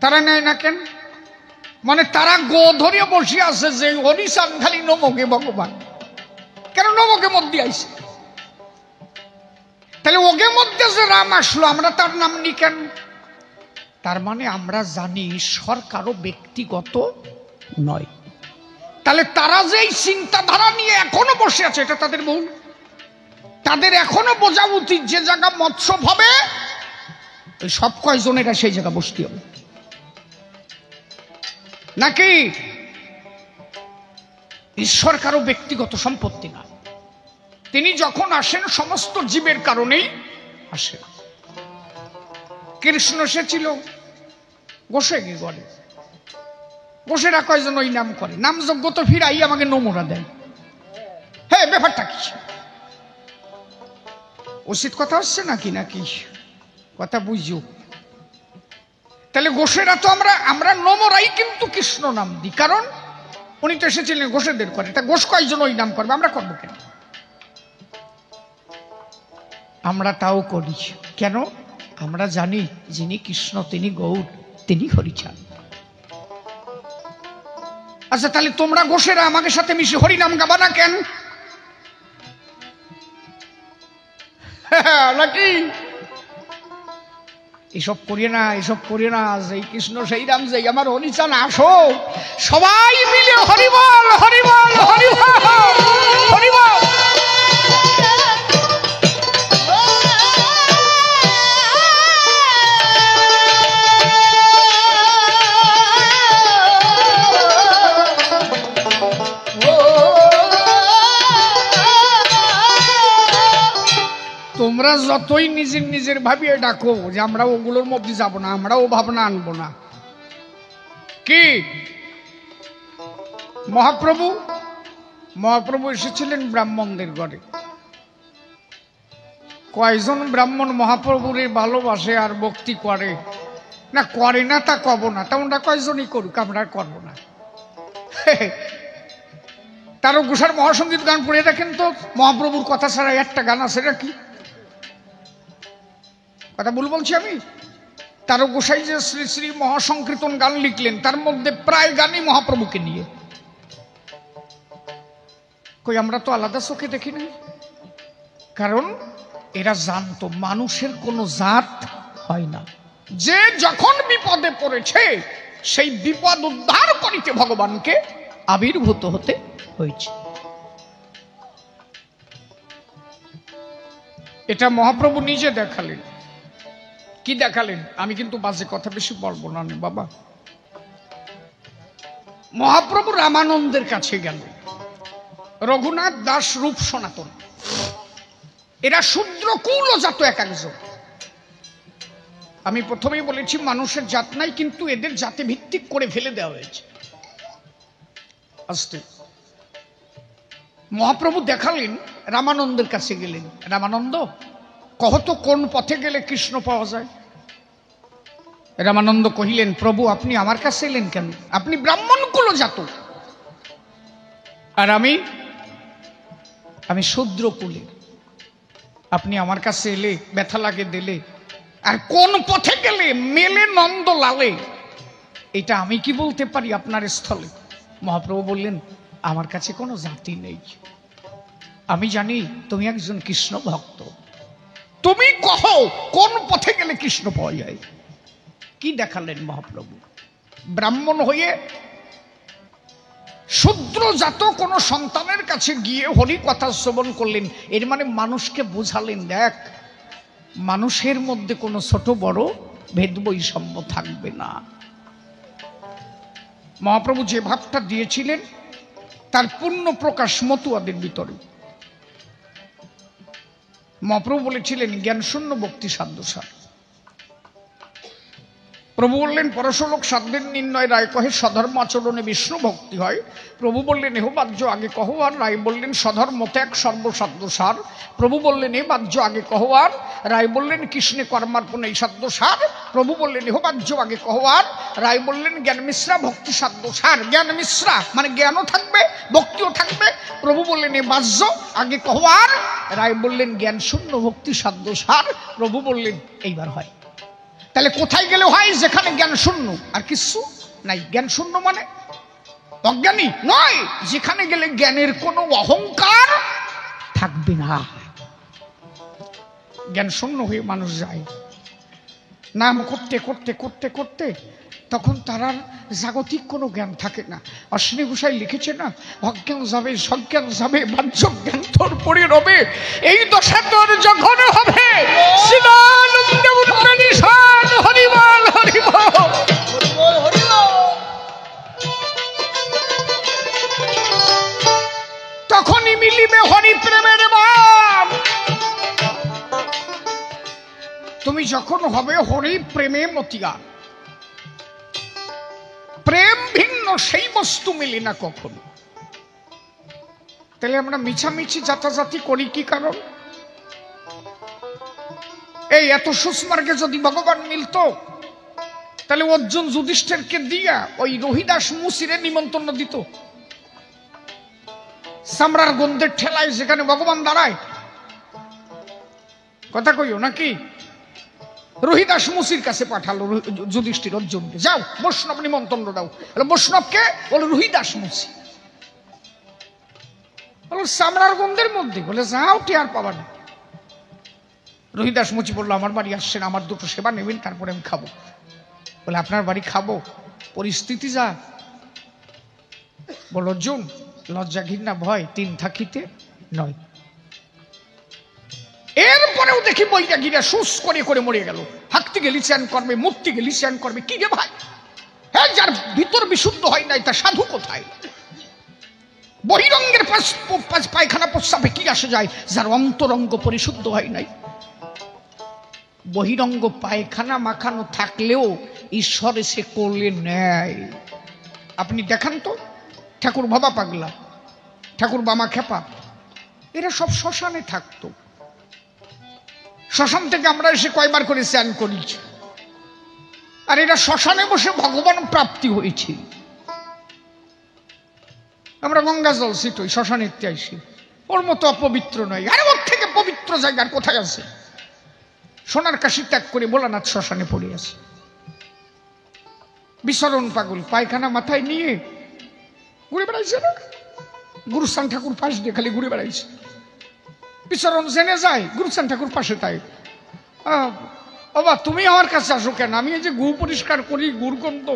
তারা নেয় না কেন? মানে তারা গো ধরিয়ে বসে আছে যে হরিচাঁদ খালি নমকে ভগবান, কেন নমকে মধ্যে আইছে? তাহলে ওকে মধ্যে যে রাম আসলো, আমরা তার নাম নি কেন? তার মানে আমরা জানি ঈশ্বর কারো ব্যক্তিগত নয়। তাহলে তারা যে এই চিন্তাধারা নিয়ে এখনো বসে আছে, এটা তাদের ভুল। তাদের এখনো বোঝা উচিত যে জায়গা মৎস্য হবে ওই সব কয়জনেরা সেই জায়গা বসতে হবে, নাকি ঈশ্বর কারো ব্যক্তিগত সম্পত্তি না। তিনি যখন আসেন সমস্ত জীবের কারণেই আসেন। কৃষ্ণ এসেছিল গোসে গিয়ে গড়ে, গোসেরা কয়জন ওই নাম করে, নাম যজ্ঞ তো ফিরাই আমাকে নমুনা দেয়। হ্যাঁ, ব্যাপারটা কি উচিত কথা হচ্ছে নাকি? নাকি কথা বুঝো? তাহলে গোসেরা তো আমরা নমরাই কিন্তু কৃষ্ণ নাম দিই, কারণ উনি তো এসেছিলেন গোসেদের করে। তা গোস কয়জন ওই নাম করবে, আমরা করবো কেন? আমরা তাও করি কেন? আমরা জানি যিনি কৃষ্ণ তিনি গৌর, তিনি হরিচাঁদ। আচ্ছা, তাহলে তোমরা গোসেরা আমাকে সাথে মিশে হরিনাম গাবা না কেন? নাকি এসব করিয়ে না, এসব করিয়ে না। সেই কৃষ্ণ সেই রাম সেই আমার হরিচাঁদ, আসো সবাই মিলে হরিবল হরিবল হরিবল হরিবল। তোমরা যতই নিজের নিজের ভাবিয়ে ডাকো যে আমরা ওগুলোর মধ্যে যাব না, আমরা ও ভাবনা আনবো না। কি মহাপ্রভু এসেছিলেন ব্রাহ্মণদের ঘরে। কয়জন ব্রাহ্মণ মহাপ্রভুরে ভালোবাসে আর ভক্তি করে না? করে না তা কব না, তেমনটা কয়জনই করুক, আমরা করবো না। তারও গোসার মহাসঙ্গীত গান পড়ে দেখেন তো, মহাপ্রভুর কথা ছাড়া একটা গান আছে নাকি? কথা ভুল বলছি আমি? তারও গোসাই যে শ্রী শ্রী মহাসংকীর্তন গান লিখলেন, তার মধ্যে প্রায় গানই মহাপ্রভুকে নিয়ে। কই আমরা তো আলাদা চোখে দেখি না, কারণ এরা জানতো মানুষের কোনো জাত হয় না। যে যখন বিপদে পড়েছে সেই বিপদ উদ্ধার করিতে ভগবানকে আবির্ভূত হতে হয়েছে। এটা মহাপ্রভু নিজে দেখালেন। কি দেখালেন? আমি কিন্তু বাজে কথা বেশি বলবো না বাবা। মহাপ্রভু রামানন্দের কাছে গেল, রঘুনাথ দাস, রূপ সনাতন, এরা শূদ্র কুল জাত এক একজন। আমি প্রথমেই বলেছি মানুষের জাত নাই, কিন্তু এদের জাতে ভিত্তিক করে ফেলে দেওয়া হয়েছে। আস্তে মহাপ্রভু দেখালেন, রামানন্দের কাছে গেলেন, রামানন্দ কহতো কোন পথে গেলে কৃষ্ণ পাওয়া যায়? রামানন্দ কহিলেন, প্রভু আপনি আমার কাছে এলেন কেন? আপনি ব্রাহ্মণ কুলজাত, আর আমি শূদ্র কুলে। আপনি আমার কাছে এলে ব্যথা লাগে দিলে, আর কোন পথে গেলে মেলে নন্দ লালে, এটা আমি কি বলতে পারি আপনার স্থলে? মহাপ্রভু বললেন, আমার কাছে কোনো জাতি নেই, আমি জানি তুমি একজন কৃষ্ণ ভক্ত, তুমি কহো কোন পথে গেলে কৃষ্ণ পাওয়া যায়। কি দেখালেন মহাপ্রভু? ব্রাহ্মণ হয়ে শূদ্রজাত কোন সন্তানের কাছে গিয়ে হরি কথা শ্রবণ করলেন। এর মানে মানুষকে বোঝালেন, দেখ মানুষের মধ্যে কোনো ছোট বড় ভেদ বৈষম্য থাকবে না। মহাপ্রভু যে ভাবটা দিয়েছিলেন তার পূর্ণ প্রকাশ মতুয়াদের ভিতরে। মহাপ্রভু বলেছিলেন, জ্ঞান শূন্য ভক্তি সাধ্যসার। প্রভু বললেন, পরশলোক সাধ্যের নির্ণয় রায় কহে, স্বধর্ম আচরণে বিষ্ণু ভক্তি হয়। প্রভু বললেন, এহ বাহ্য আগে কহ আর। রায় বললেন, স্বধর্ম ত্যাগ সর্বসাধ্যসার। প্রভু বললেন, এ বাহ্য আগে কহ আর। রায় বললেন, কৃষ্ণে কর্মার্পণ এই সাধ্যসার। প্রভু বললেন, এহ বাহ্য আগে কহ আর। রায় বললেন, জ্ঞান মিশ্রা ভক্তি সাধ্যসার। জ্ঞান মিশ্রা মানে জ্ঞানও থাকবে ভক্তিও থাকবে। প্রভু বললেন, এ বাহ্য আগে কহ আর। রায় বললেন, জ্ঞান শূন্য ভক্তি সাধ্যসার। প্রভু বললেন, এইবার হয়। তাহলে কোথায় গেলে হয়? যেখানে জ্ঞান শূন্য আর কিছু নাই। জ্ঞান শূন্য মানে অজ্ঞানী নয়, যেখানে গেলে জ্ঞানের কোনো অহংকার থাকবে না। জ্ঞান শূন্য হয়ে মানুষ যায়, নাম করতে করতে করতে করতে তখন তার আর জাগতিক কোনো জ্ঞান থাকে না। অশ্বিনী ঘোষাই লিখেছে না, অজ্ঞান যাবে সজ্ঞান যাবে, বাহ্য জ্ঞান তোর পড়ে রবে। এই দশা তোর যখন হবে, শিবানন্দে উঠবে নিশান, হরিবল হরিবল। তখনই মিলিবে হরি প্রেমের বাম। তুমি যখন হবে হরি প্রেমে মতিয়া, প্রেম ভিন্ন সেই বস্তু মিলে না কখনো। তাহলে আমরা মিছামিছি জাতাজাতি করি কি কারণ? এই এত সুস্মার্গে যদি ভগবান মিলতো, তাহলে অর্জুন যুধিষ্ঠিরকে দিয়া ওই রহিদাস মুসিরে নিমন্ত্রণ দিত। সামরার গন্ধের ঠেলায় যেখানে ভগবান দাঁড়ায়, কথা কইও নাকি? রহিদাস মুসির কাছে পাঠালো যুধিষ্ঠির অর্জুনকে, যাও বৈষ্ণব নিমন্ত্রণ দাও। বৈষ্ণবকে বলে রহিদাস মুসি, বলো সামরার গন্ধের মধ্যে, বলে যাও টিয়ার পাবা না। রহিদাস মুচি বললো, আমার বাড়ি আসছেন, আমার দুটো সেবা নেবেন, তারপরে আমি খাবো। বলে আপনার বাড়ি খাবো, পরিস্থিতি যা। বল অর্জুন, লজ্জা ঘৃণা ভয় তিন থাকিতে নয়। এরপরেও দেখি বৈরাগীরা সুস করে করে মরে গেল। হাঁকতে গেলি চ্যান করবে, মুক্তি গেলি চ্যান করবে। কি রে ভাই, হ্যাঁ যার ভিতর বিশুদ্ধ হয় নাই তার সাধু কোথায়? বহিরঙ্গের পায়খানা প্রস্রাবে কি আসে যায়, যার অন্তরঙ্গ পরিশুদ্ধ হয় নাই। বহিরঙ্গ পায়খানা মাখানো থাকলেও ঈশ্বরে সে করলে নেয়। আপনি দেখান তো, ঠাকুর বাবা পাগলা, ঠাকুর বামা খেপা, এরা সব শ্মশানে থাকতো। শ্মশান থেকে আমরা এসে কয়বার করে স্নান করেছি, আর এরা শ্মশানে বসে ভগবান প্রাপ্তি হয়েছে। আমরা গঙ্গা জল ছিটই, শ্মশানে আসি, ওর মতো অপবিত্র নয়। আরে ওর থেকে পবিত্র জায়গার কোথায় আছে? সোনার কাশি ত্যাগ করে ভোলানাথ শ্মশানে পড়ে আছে। বিচরণ পাগল পায়খানা মাথায় নিয়ে ঘুরে বেড়াইছে না, গুরুস্থান ঠাকুর পাশ দিয়ে খালি ঘুরে বেড়াইছে। বিচরণ জেনে যায়, গুরুস্থান ঠাকুর পাশে তাই। বাবা তুমি আমার কাছে আসো কেন? আমি এই যে গু পরিষ্কার করি, গুর গন্ধ।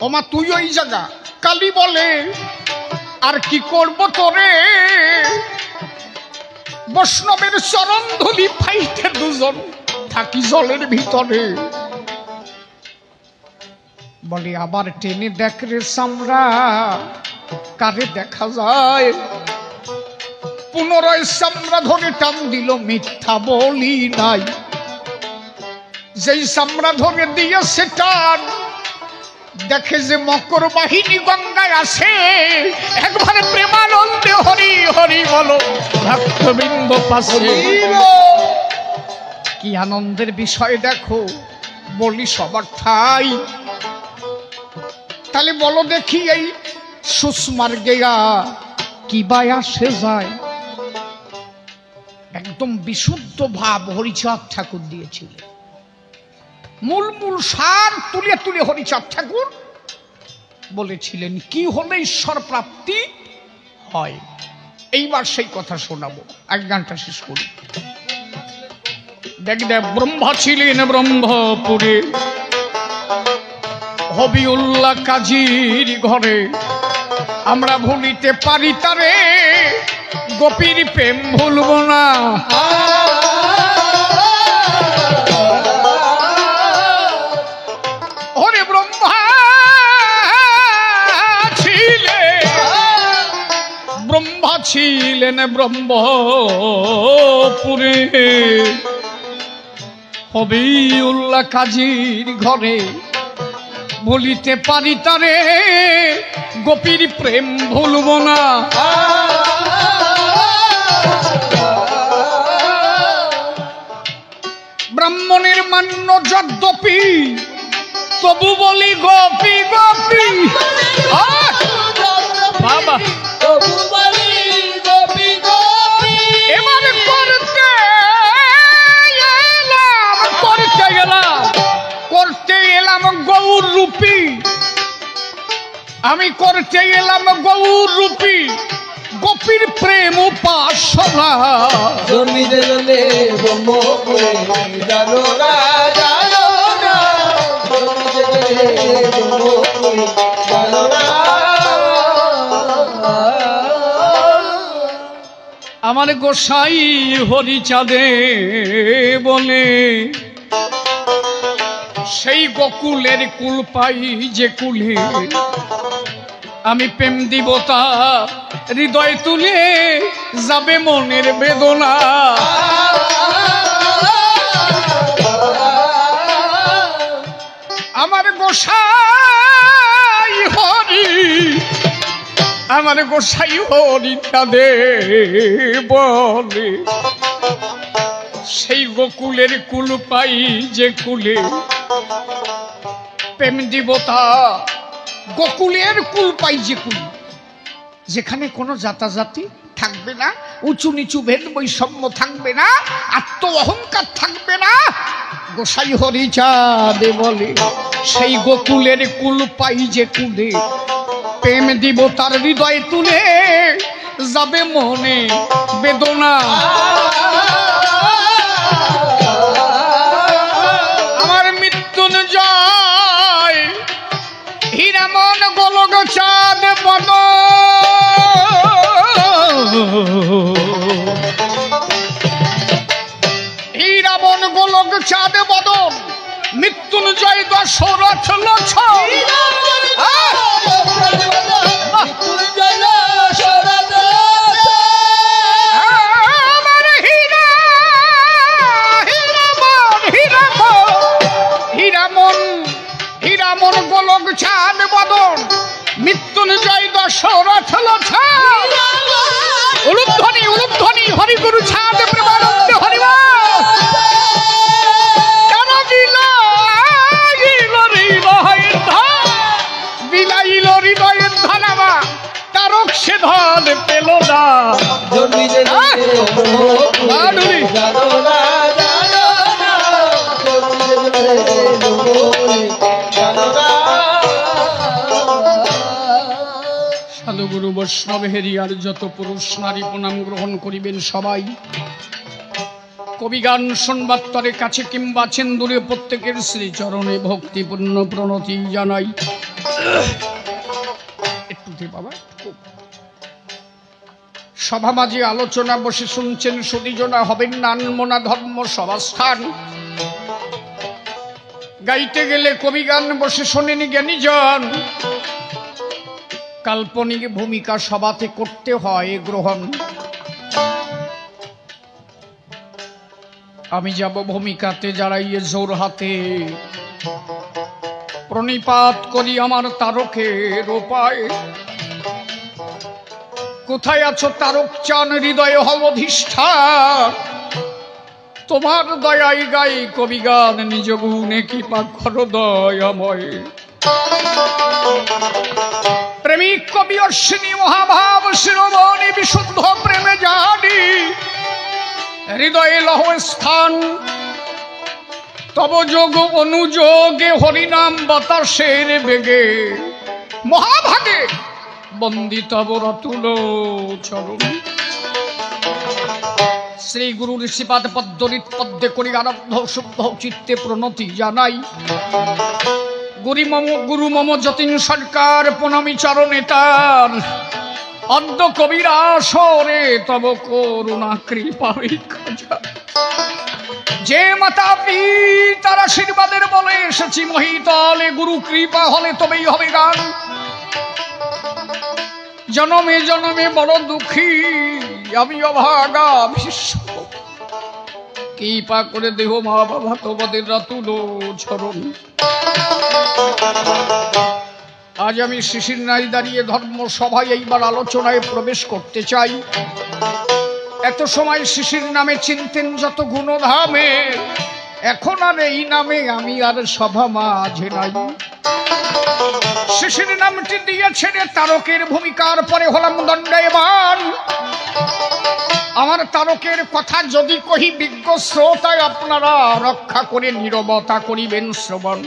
ওমা তুই ওই জায়গা। কালী বলে, আর কি করব তোরে, বৈষ্ণবের চরণ ধুলি পাইতে দুজন থাকি জলের ভিতরে। বলে আবার টেনে দেখ রে সামরা, কারে দেখা যায়। পুনরায় সামরা ধরে টান দিল, মিথ্যা বলি নাই। যেই চামড়া ধরে দিয়েছে টান, দেখে যে মকর বাহিনী গঙ্গায় আসে, একবারে প্রেমানন্দে হরি হরি বলো ভক্তবৃন্দ পাশে। কি আনন্দের বিষয় দেখো, বলি সবার ঠাই। তাহলে বলো দেখি এই সুষমার গেয়া কি বাই আসে যায়? একদম বিশুদ্ধ ভাব হরিচাঁদ ঠাকুর দিয়েছিলেন। মূল মূল সার তুলে তুলে হরিচাঁদ ঠাকুর বলেছিলেন কি হলে ঈশ্বর প্রাপ্তি হয়। এইবার সেই কথা শোনাবো, এক গানটা শেষ করি। দেখ দেখ, ব্রহ্মা ছিলেন ব্রহ্মপুরে, হবিউল্লাহ কাজীর ঘরে। আমরা ভুলিতে পারি তারে, গোপীর প্রেম ভুলব না। ওরে ব্রহ্মা ছিলেন ব্রহ্মপুরে, হবিউল্লাহ কাজীর ঘরে। বলিতে পারি তারে, গোপীর প্রেম ভুলব না। ব্রাহ্মণের মান্য যদ্যপি, তবু বলি গোপী গোপী। বাবা এবার করতে এলাম গৌর রূপী, আমি করতে এলাম গৌর রূপী গোপীর প্রেম উপাসনা।
জন্মিতে জলে ব্রহ্মপুরে, জানো না জানো না, জন্মিতে জলে ব্রহ্মপুরে, জানো না।
আমার গোসাই হরিচাঁদে বলে, সেই গোকুলের কুল পাই যে কুলে, আমি প্রেম দিব তা হৃদয় তুলে, যাবে মনের বেদনা। আমার গোসাই হরি, আমার গোসাই হরিচাঁদে বলে, সেই গোকুলের কুল পাই যে কুলে, প্রেম দেবতা গোকুলের কুল পাই যে কুল, যেখানে কোনো জাতাজাতি থাকবে না, উঁচু নিচু ভেদ বৈষম্য থাকবে না, আত্ম অহংকার থাকবে না। গোসাই হরিচাঁদে বলে, সেই গোকুলের কুল পাই যে কুলে, প্রেম দিব তার হৃদয় তুলে, যাবে মনে বেদনা। আমার মৃত্যুঞ্জয় হীরামন গোলক চাঁদ বদ, হীরামন গোলক চাঁদ বদন, মৃত্যুঞ্জয় দশরথ লক্ষ্মণ। হীরামন গোলক চাঁদ বদন, মৃত্যুঞ্জয় দশরথ লক্ষ্মণ। উলুধ্বনি উলুধ্বনি হরিগুরু ছাদ প্রেমানন্দ হরিবা। বিলাইল হৃদয়ের ধনাবা, তারক সে ধন পেল না।
জন্মিতে জলে ব্রহ্মপুরে, জানো না জানো না, জন্মিতে জলে ব্রহ্মপুরে, জানো না।
সাধুগুরু বৈষ্ণব হেরিয়ার যত পুরুষ নারী প্রণাম গ্রহণ করিবেন সবাই। কবিগান সংবাদতরে কাছে কিংবা দূরে প্রত্যেকের শ্রীচরণে ভক্তিপূর্ণ প্রণতি জানাই। একটু দে বাবা। সভা মাঝে আলোচনা বসে শুনছেন সুদীজনা, হবেন নানমনা ধর্ম সভাস্থান। গাইতে গেলে কবিগান বসে শোনেন জ্ঞানীজন, কাল্পনিক ভূমিকা সভাতে করতে হয় গ্রহণ। আমি যাব ভূমিকাতে জড়াইয়ে জোর হাতে, প্রণিপাত করি আমার তারকের উপায়। কোথায় আছো তারক চান, হৃদয়ে হও অধিষ্ঠান। তোমার দয়াই গাই কবি গান, নিজ গুণে কৃপা করো দয়াময়। প্রেমিক কবি অশ্বিনী মহাভাব শিরোমণি, বিশুদ্ধ প্রেমে জানি হৃদয়ে লহ স্থান। তব যোগ অনুযোগে হরিনাম বাতাসের বেগে, মহাভাগে বন্দি তব রতুল চরণ। শ্রী গুরু ঋষিপাদ পদ্মরিত পদ্মে করি আরব্ধ শুদ্ধ চিত্তে প্রণতি জানাই। গুরু মম যতীন সরকার প্রণামী চরণে তার। অদ্য কবির আসরে তব করুণা কৃপা ভিক্ষা। যে মাতা পিতার আশীর্বাদের বলে এসেছি মহিতলে, গুরু কৃপা হলে তবেই হবে গান। জনমে জনমে বড় দুঃখী আমি অভাগা ভীষ্ম, কৃপা করে দেহ মা বাবা তোমাদের রাতুল চরণ। আজ আমি শিশির নাই দাঁড়িয়ে ধর্ম সভায় এইবার আলোচনায় প্রবেশ করতে চাই। এত সময় শিশির নামে চিনতেন যত গুণধামে, এখন আর এই নামে আমি আর সভা মাঝে নাই। শিশির নামটি দিয়েছে রে তারকের ভূমিকার পরে হলাম দণ্ডায়মান। আমার তারকের কথা যদি কহি বিজ্ঞ শ্রোতায় আপনারা রক্ষা করে নীরবতা করিবেন শ্রবণ।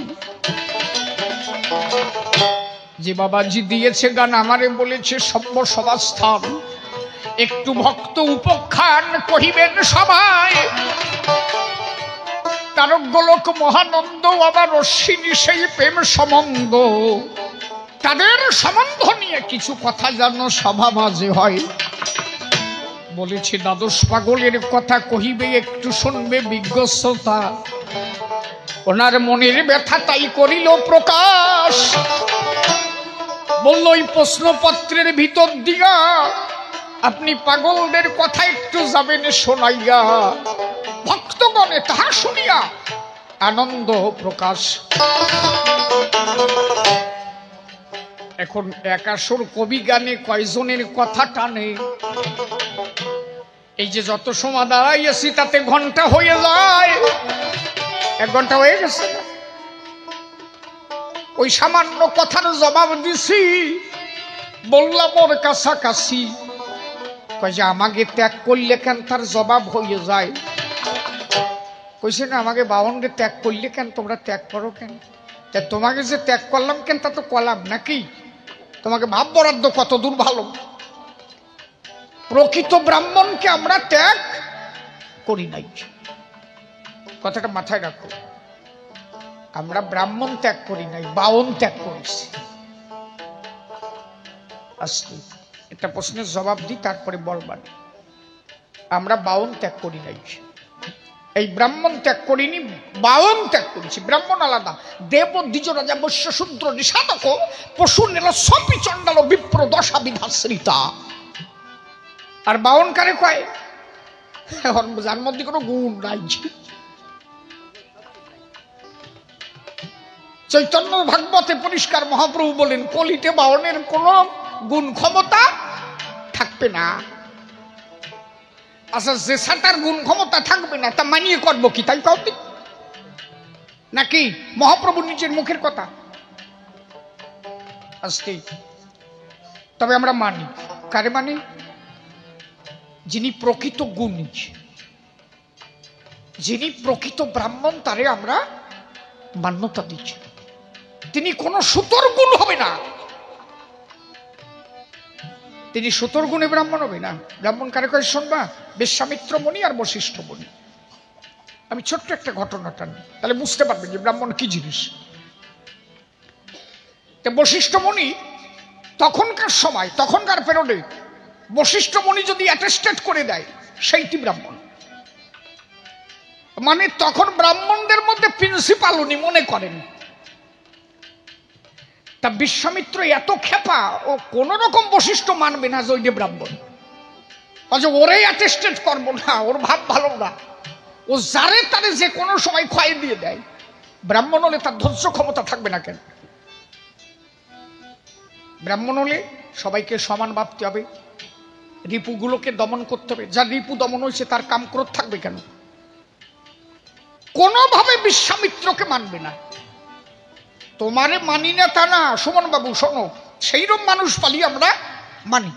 যে বাবাজি দিয়েছে গান আমারে বলেছে সভ্য সভাস্থান, একটু ভক্ত উপখ্যান কহিবেন সবাই। তারক গোলক মহানন্দ আবার অশ্বিনী সেই প্রেম সম্বন্ধ, তাদের সম্বন্ধ নিয়ে কিছু কথা যেন সভা মাঝে হয়। বলেছে দ্বাদশ পাগলের কথা কহিবে একটু শুনবে বিজ্ঞ শ্রোতা। ওনার মনের ব্যথা তাই করিল প্রকাশ, বলল ওই প্রশ্নপত্রের ভিতর দিয়া আপনি পাগলদের কথা একটু যাবেন শোনাইয়া। ভক্তগণে তাহা শুনিয়া আনন্দ প্রকাশ। এখন একাশোর কবি গানে কয়জনের কথা টানে? এই যে যত সময় দাঁড়াইয়াছি তাতে ঘন্টা হয়ে যায়। 1 ঘন্টা হয়ে গেছে। ওই সামান্য কথার জবাব দিছি, বললাম ওর কাছাকাছি। কয় যে আমাকে ত্যাগ করলে কেন তার জবাব হয়ে যায়। কইছে না আমাকে বাউন্ডে ত্যাগ করলে কেন তোমরা ত্যাগ করো কেন? তা তোমাকে যে ত্যাগ করলাম কেন তা তো কলাম নাকি? তোমাকে ভাব বরাদ্দ কত দূর ভালো। প্রকৃত ব্রাহ্মণকে আমরা ত্যাগ করি নাই, কথাটা মাথায় রাখো। আমরা ব্রাহ্মণ ত্যাগ করি নাই, বাউন ত্যাগ করেছি। আজকে একটা প্রশ্নের জবাব দিই তারপরে বলবেন। আমরা বাউন ত্যাগ করি নাই, এই ব্রাহ্মণ ত্যাগ করিনি, বাউন ত্যাগ করেছি। ব্রাহ্মণ আলাদা, দেব দ্বিজ রাজা বৈশ্য শূদ্র নিষাদক পশু নেল সপি চণ্ডাল বিপ্র দশা বিধাশ্রিতা। আর বাউন কারে কয়? যার মধ্যে কোনো গুণ নাই। চৈতন্য ভাগবতে পরিষ্কার মহাপ্রভু বলেন কলিতে বাউনের কোন গুণ ক্ষমতা থাকবে না। আচ্ছা, যে সাঁতার গুণ ক্ষমতা থাকবে না তা মানিয়ে করবো কি? তাই কাউকে নাকি মহাপ্রভু নিজের মুখের কথা? আজকে তবে আমরা মানি, কারে মানি? যিনি প্রকৃত গুণী, যিনি প্রকৃত ব্রাহ্মণ, তারে আমরা মান্যতা দিচ্ছি। তিনি কোন সুতোর গুণ হবে না, তিনি সুতোর গুণে ব্রাহ্মণ হবে না। ব্রাহ্মণ কারে কয় শুনবা? বিশ্বামিত্র মুনি আর বশিষ্ঠ মুনি। আমি ছোট্ট একটা ঘটনাটা নিই, তাহলে বুঝতে পারবেন যে ব্রাহ্মণ কি জিনিস। বশিষ্ঠ মুনি তখনকার সময়, তখনকার পেরোডে বশিষ্ঠ মুনি যদি অ্যাটেস্টেড করে দেয় সেইটি ব্রাহ্মণ। মানে তখন ব্রাহ্মণদের মধ্যে প্রিন্সিপাল উনি মনে করেন। তা বিশ্বামিত্র এত খেপা, ও কোন রকম বশিষ্ঠ মানবে না যে ওই যে ব্রাহ্মণ, ওরে অ্যাটেস্টেড করবো না, ওর ভাব ভালো না। ও যারে তারে যে কোনো সময় ক্ষয় দিয়ে দেয়। ব্রাহ্মণ হলে তার ধৈর্য ক্ষমতা থাকবে না কেন? ব্রাহ্মণ হলে সবাইকে সমান ভাবতে হবে, রিপুগুলোকে দমন করতে হবে। যার রিপু দমন হয়েছে তার কাম ক্রোধ থাকবে কেন? কোনোভাবে বিশ্বামিত্রকে মানবে না। তোমারে মানি না তা না, সুমন বাবু শোনো, সেইরকম মানুষ পালি আমরা মানি।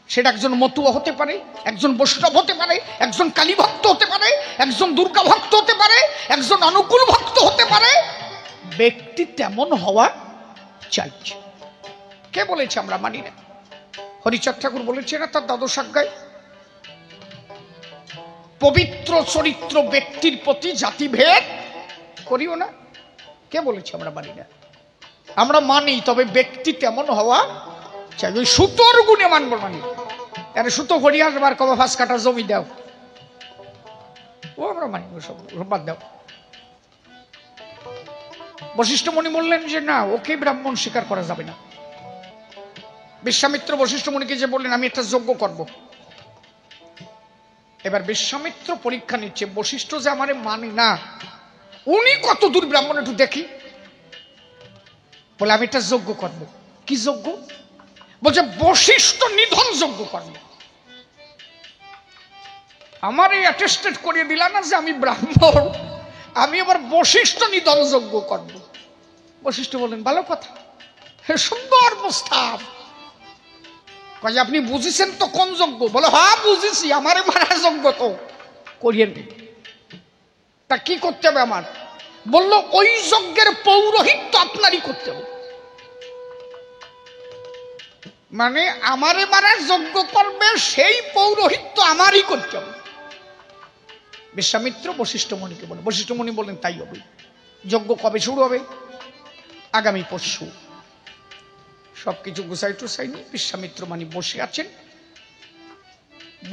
সেটা একজন মতুয়া হতে পারে, একজন বৈষ্ণব হতে পারে, একজন কালী ভক্ত হতে পারে, একজন দুর্গা ভক্ত হতে পারে, একজন অনুকূল ভক্ত হতে পারে। ব্যক্তি তেমন হওয়া চাই। কে বলেছে আমরা মানি না? হরিচাঁদ ঠাকুর বলেছে না তার দ্বাদশ আজ্ঞায়, পবিত্র চরিত্র ব্যক্তির প্রতি জাতিভেদ করিও না। কে বলেছে আমরা মানি না? আমরা মানি, তবে ব্যক্তি তেমন হওয়া চাই। ওই সুতোর গুণে মানবো মানি। আরে সুতো করি আসবার কবা ফাঁস কাটা জমি দাও, ও আমরা মানি সব বাদ দাও। বশিষ্ঠ মুনি বললেন যে না, ওকে ব্রাহ্মণ স্বীকার করা যাবে না। বিশ্বামিত্র বশিষ্ঠ মুনিকে যে বললেন আমি একটা যজ্ঞ করব। এবার বিশ্বামিত্র পরীক্ষা নিচ্ছে, বশিষ্ঠ যে আমারে মানে না, উনি কত দূর ব্রাহ্মণ একটু দেখি। বলে আমি একটা যজ্ঞ করব। কি যজ্ঞ? বলছে বশিষ্ঠ নিধন যজ্ঞ করব। আমার এই অ্যাটেস্টেড করিয়ে দিলা না যে আমি ব্রাহ্মণ, আমি আবার বশিষ্ঠ নিধন যজ্ঞ করব। বশিষ্ঠ বললেন ভালো কথা, সুন্দর প্রস্তাব। কাজে আপনি বুঝেছেন তো কোন যজ্ঞ? বলে হ্যাঁ বুঝেছি, আমারে মারা যজ্ঞ তো করিয়ে নি। তা কি করতে হবে আমার? বললো ওই যজ্ঞের পৌরোহিত্য আপনারই করতে হবে। মানে আমারে মারার যজ্ঞ করবে, সেই পৌরোহিত্য আমারই করতে হবে। বিশ্বামিত্র বশিষ্ঠ মুনিকে বলে, বশিষ্ঠ মুনি বলেন তাই হবে। যজ্ঞ কবে শুরু হবে? আগামী পরশু। সবকিছু গুছাই টুসাই নিয়ে বিশ্বামিত্র মানি বসে আছেন।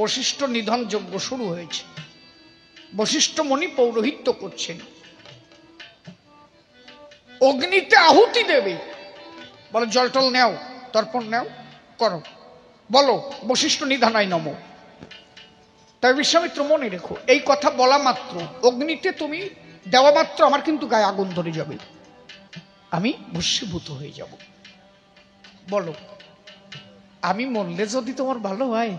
বশিষ্ঠ নিধন যজ্ঞ শুরু হয়েছে। বশিষ্ঠ মুনি পৌরোহিত্য করছেন। অগ্নিতে আহুতি দেবে। বলো জলটল নেও, তর্পণ নেও, করো, বলো বশিষ্ঠ নিধনায় নমো। তাই বিশ্বামিত্র মনে রেখো, এই কথা বলা মাত্র, অগ্নিতে তুমি দেওয়া মাত্র আমার কিন্তু গায়ে আগুন ধরে যাবে, আমি ভস্মীভূত হয়ে যাব। বলো আমি মরলে যদি তোমার ভালো হয়,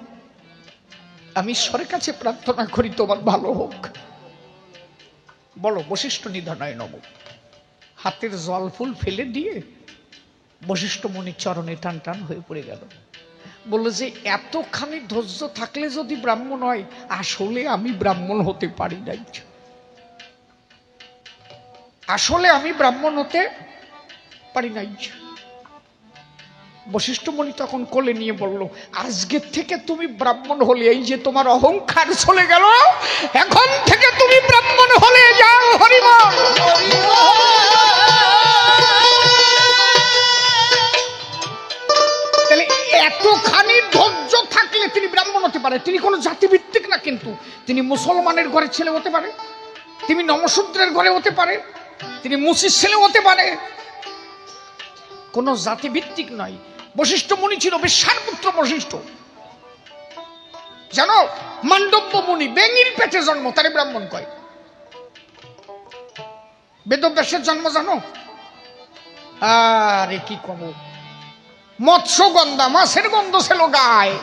আমি ঈশ্বরের কাছে প্রার্থনা করি তোমার ভালো হোক। বলো বশিষ্ঠ নিধনায় নমো। হাতের জল ফুল ফেলে দিয়ে বশিষ্ঠ মুনির চরণে টান টান হয়ে পড়ে গেল। বলল যে এতখানি ধৈর্য থাকলে যদি ব্রাহ্মণ হয়, আসলে আমি ব্রাহ্মণ হতে পারি নাই, আসলে আমি ব্রাহ্মণ হতে পারি নাই। বশিষ্ঠ মুনি তখন কোলে নিয়ে বলল, আজকের থেকে তুমি ব্রাহ্মণ হলে, এই যে তোমার অহংকার চলে গেল, এখন থেকে তুমি ব্রাহ্মণ হলে যাও। হরিবল। তাহলে এতখানি ধৈর্য থাকলে তিনি ব্রাহ্মণ হতে পারে। তিনি কোনো জাতিভিত্তিক না, কিন্তু তিনি মুসলমানের ঘরের ছেলে হতে পারে, তিনি নমশূদ্রের ঘরে হতে পারে, তিনি মুসির ছেলে হতে পারে, কোন জাতিভিত্তিক নয়। বশিষ্ঠ মুনি ছিল বেশ্যার পুত্র বশিষ্ঠ। জানো মান্ডব্য মুনি বেঙ্গির পেটে জন্ম, তারে ব্রাহ্মণ কয়। বেদব্যাসের জন্ম জানো? আরে কি কম, মৎস্যগন্ধা, মাছের গন্ধ ছিল গায়ে।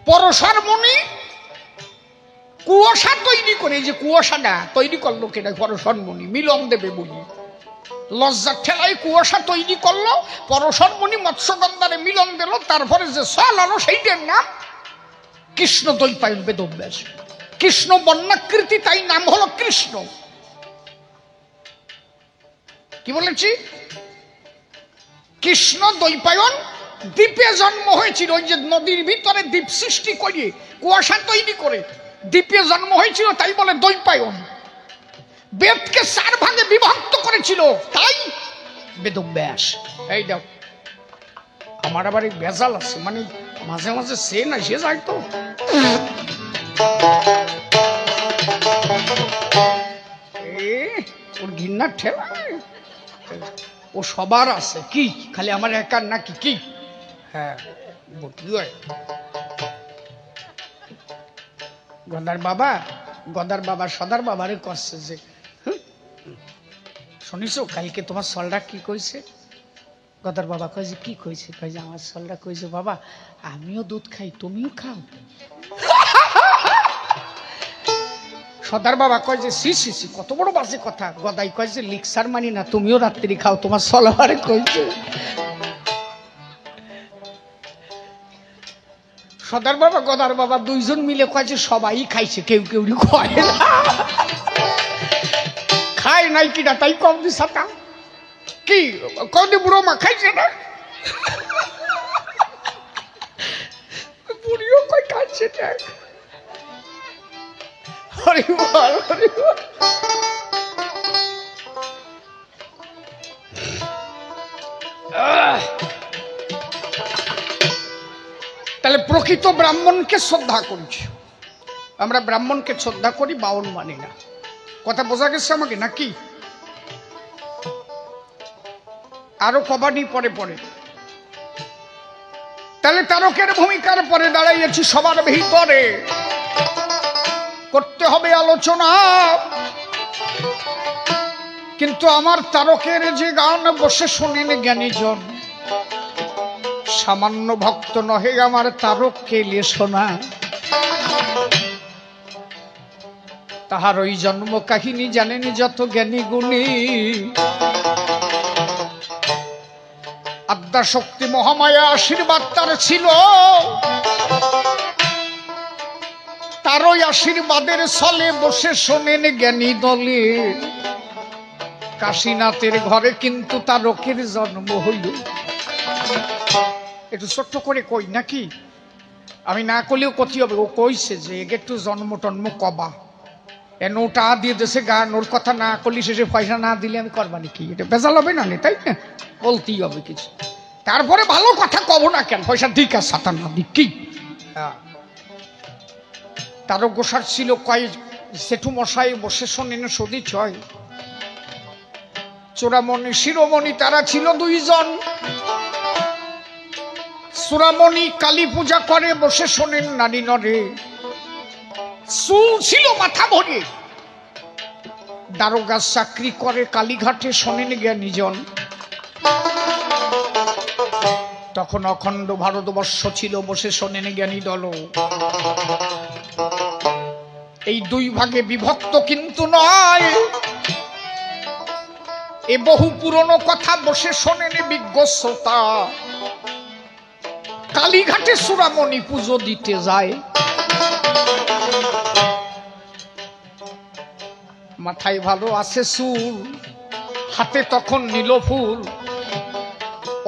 পরশার মুনি কুয়াশা তৈরি করে, যে কুয়াশাটা তৈরি করলো কেটা? পরশার মুনি মিলন দেবে বলি লজ্জার ঠেলায় কুয়াশা তৈরি করলো। পরশর মুনি মৎস্যগন্ধারে মিলন দিল, তারপরে যে সাল আলো সেইটার নাম কৃষ্ণ দ্বৈপায়ন বেদব্যাস। কৃষ্ণ বর্ণাকৃতি, তাই নাম হলো কৃষ্ণ। কি বলেছি? কৃষ্ণ দ্বৈপায়ন দ্বীপে জন্ম হয়েছিল। ওই যে নদীর ভিতরে দ্বীপ সৃষ্টি করিয়ে কুয়াশা তৈরি করে দ্বীপে জন্ম হয়েছিল, তাই বলে দ্বৈপায়ন। বেদকে 4 ভাগে বিভক্ত করেছিল, তাই বেদব্যাস। এই দাও, আমার আবার এই বেজাল আছে, মানে মাঝে মাঝে সে না সে যায় তো। ওর ঘৃণার ঠেলা, ও সবার আছে, কি খালি আমার একার নাকি? কি হ্যাঁ গদার বাবা সদার বাবারে কষ্ট যে শুনিস কালকে তোমার সলটা কি কইছে? গদার বাবা কয় যে কি কইছে? কয় যে আমার সলটা কইছে বাবা আমিও দুধ খাই তুমিও খাও। সদার বাবা কয় যে সি সি সি কত বড় বাজে কথা। গদাই কয় যে লিক্সার মানি না, তুমিও রাত্রি খাও, তোমার সলবারে কইছে। সদার বাবা গদার বাবা দুইজন মিলে কয় যে সবাই খাইছে, কেউ কেউ খায় না। খায় নাই কিনা তাই কম দিছাতা কি কদি বুড়ো মা খাইছে না? বুড়িও কয় খাইছে না। হরি বল হরি বল। তাহলে প্রকৃত ব্রাহ্মণকে শ্রদ্ধা করছি আমরা, ব্রাহ্মণকে শ্রদ্ধা করি, বাউল মানি না। কথা বোঝা গেছে আমাকে নাকি? আরো কবাডি পরে পরে। তাহলে তারকের ভূমিকার পরে দাঁড়াইয়েছি সবার ভিতরে, করতে হবে আলোচনা। কিন্তু আমার তারকের যে গান বসে শোনেন জ্ঞানীজন, সামান্য ভক্ত নহে আমার তারককে লিয়ে শোনা। তাহার ওই জন্ম কাহিনী জানেন যত জ্ঞানী গুণী। আদ্যা শক্তি মহামায়া আশীর্বাদ তার ছিল, তার ওই আশীর্বাদের ছলে বসে শোনেন জ্ঞানী দলে। কাশীনাথের ঘরে কিন্তু তারকের জন্ম হইল। একটু ছোট্ট করে কই নাকি, আমি না করলেও কতি হবে। ও কইছে যে একটু জন্ম টন্ম কবা, এন ওটা দিয়ে দেশে গান, ওর কথা না করলে শেষে পয়সা না দিলে আমি করবানি কি? এটা বেজাল হবে না, তাই না? বলতেই হবে কিছু। তারপরে ভালো কথা কব না কেন, পয়সা দিক আর সাতা না দিক কি। তারও গোসার ছিল কয় সেঠু মশাই বসে শোনেন সদি ছয়। চূড়ামণি শিরোমণি তারা ছিল দুইজন। চূড়ামণি কালী পূজা করে বসে শোনেন নারী নরে। চুল ছিল মাথা ভরে, দারোগার চাকরি করে কালীঘাটে শোনেন জ্ঞানীজন। তখন অখণ্ড ভারতবর্ষ ছিল, বসে শোনেন জ্ঞানী দল। এই দুই ভাগে বিভক্ত কিন্তু নয়, এ বহু পুরনো কথা বসে শোনেন বিজ্ঞ শ্রোতা। কালীঘাটে চূড়ামণি পুজো দিতে যায়, মাথায় ভালো আছে চুল, হাতে তখন নীল ফুল।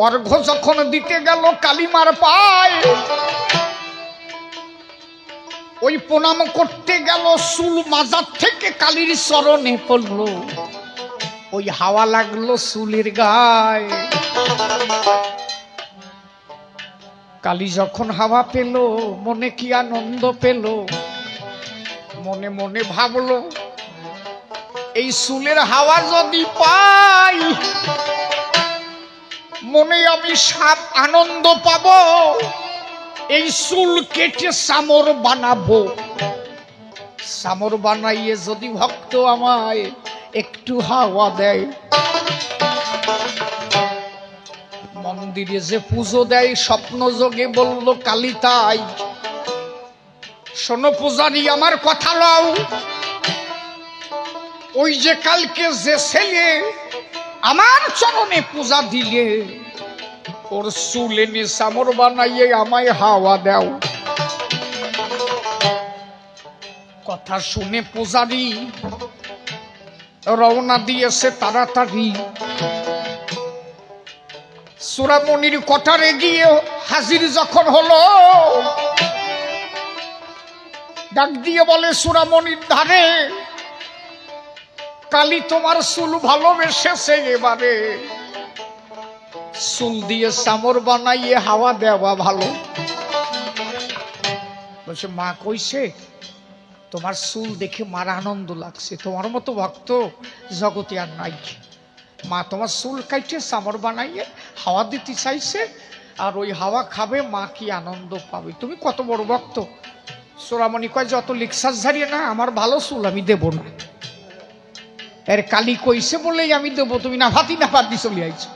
অর্ঘ্য যখন দিতে গেল কালিমার পায়, ওই প্রণাম করতে গেল, চুল মাজার থেকে কালীর চরণে পড়ল। ওই হাওয়া লাগলো চুলের গায়ে। কালী যখন হাওয়া পেল, মনে কি আনন্দ পেল। মনে মনে ভাবলো এই চুলের হাওয়া যদি পাই, মনে আমি সাপ আনন্দ পাবো। এই চুল কেটে চামর বানাবো, চামর বানাইয়ে যদি ভক্ত আমায় একটু হাওয়া দেয়। মন্দিরে যে পুজো দেয় স্বপ্ন যোগে বলল কালী তাই। শোনো পূজারি আমার কথা লও, ওই যে কালকে যে ছেলে আমার চরণে পূজা দিলে, ওর চুল এনে চামর বানাইয়ে আমায় হাওয়া দাও। কথা শুনে পূজারি রওনা দিয়েছে তাড়াতাড়ি। চূড়ামণির কটারে গিয়ে হাজির যখন হলো, ডাক দিয়ে বলে চূড়ামণির ধারে, কালী তোমার চুল ভালোবেসেছে এবারে। চুল দিয়ে চামর বানাইয়ে হাওয়া দেওয়া ভালো। বলছে মা কইছে তোমার চুল দেখে মার আনন্দ লাগছে, তোমার মতো ভক্ত জগতে আর নাই। মা তোমার চুল কাইটে চামর বানাইয়ে হাওয়া দিতে চাইছে, আর ওই হাওয়া খাবে, মা কি আনন্দ পাবে। তুমি কত বড় ভক্ত, সোরামণি কয় যে অত লিক্সাস ঝাড়িয়ে না, আমার ভালো চুল, আমি দেব না। এর কালি কইছে বলেই আমি দেব, তুমি না ভাতি চলে আইছো।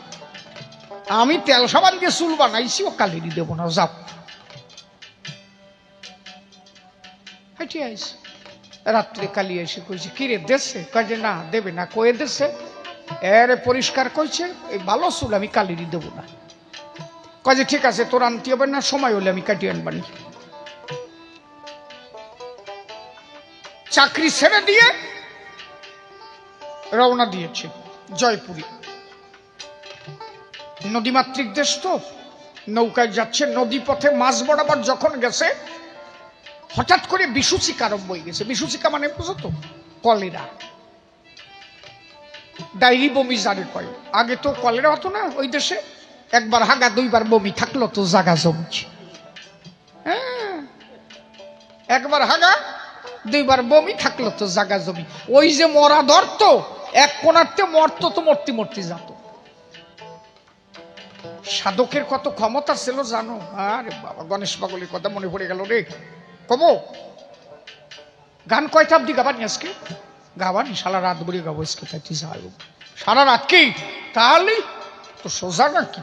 আমি তেল সাবান দিয়ে চুল বানাইছি, ও কালিরই দেব না, যাও। হাইটি আইছে, রাত্রে কালি এসে কইছে কি রে দেশে? কয় যে না দেবে না। কয়ে দেশে? এর পরিষ্কার কইছে এই ভালো চুল আমি কালিরই দেব না। কয় যে ঠিক আছে, তোর আনতে হবে না, সময় হলে আমি কাটিয়ে আনবানি। চাকরি ছেড়ে দিয়ে রওনা দিয়েছে জয়পুরে। নদীমাতৃক দেশ তো, নৌকায় যাচ্ছে, নদী পথে মাঝ বরাবর যখন গেছে হঠাৎ করে বিশুচিকা আরম্ভ হয়ে গেছে। বিশুচিকা মানে বুঝো তো, কলেরা, ডায়রি বমি যারে কয়। আগে তো কলেরা হতো না ওই দেশে, একবার হাগা দুইবার বমি থাকলো তো জাগা জমছে। হ্যাঁ, একবার হাগা দুইবার বমি থাকলো তো জাগা জমি। ওই যে মরা ধরতো, এক কোনাতে মরতো তো মরতে মরতে যেত। সাধকের কত ক্ষমতা ছিল জানো? আরে বাবা, গণেশ পাগলের কথা মনে পড়ে গেল রে। কমো গান কয়টা অব্দি গাবানি আজকে? গাবানি, সারা রাত ভরে গাবো আজকে। তাই যাই সারা রাত কি তাহলে তো সোজা নাকি?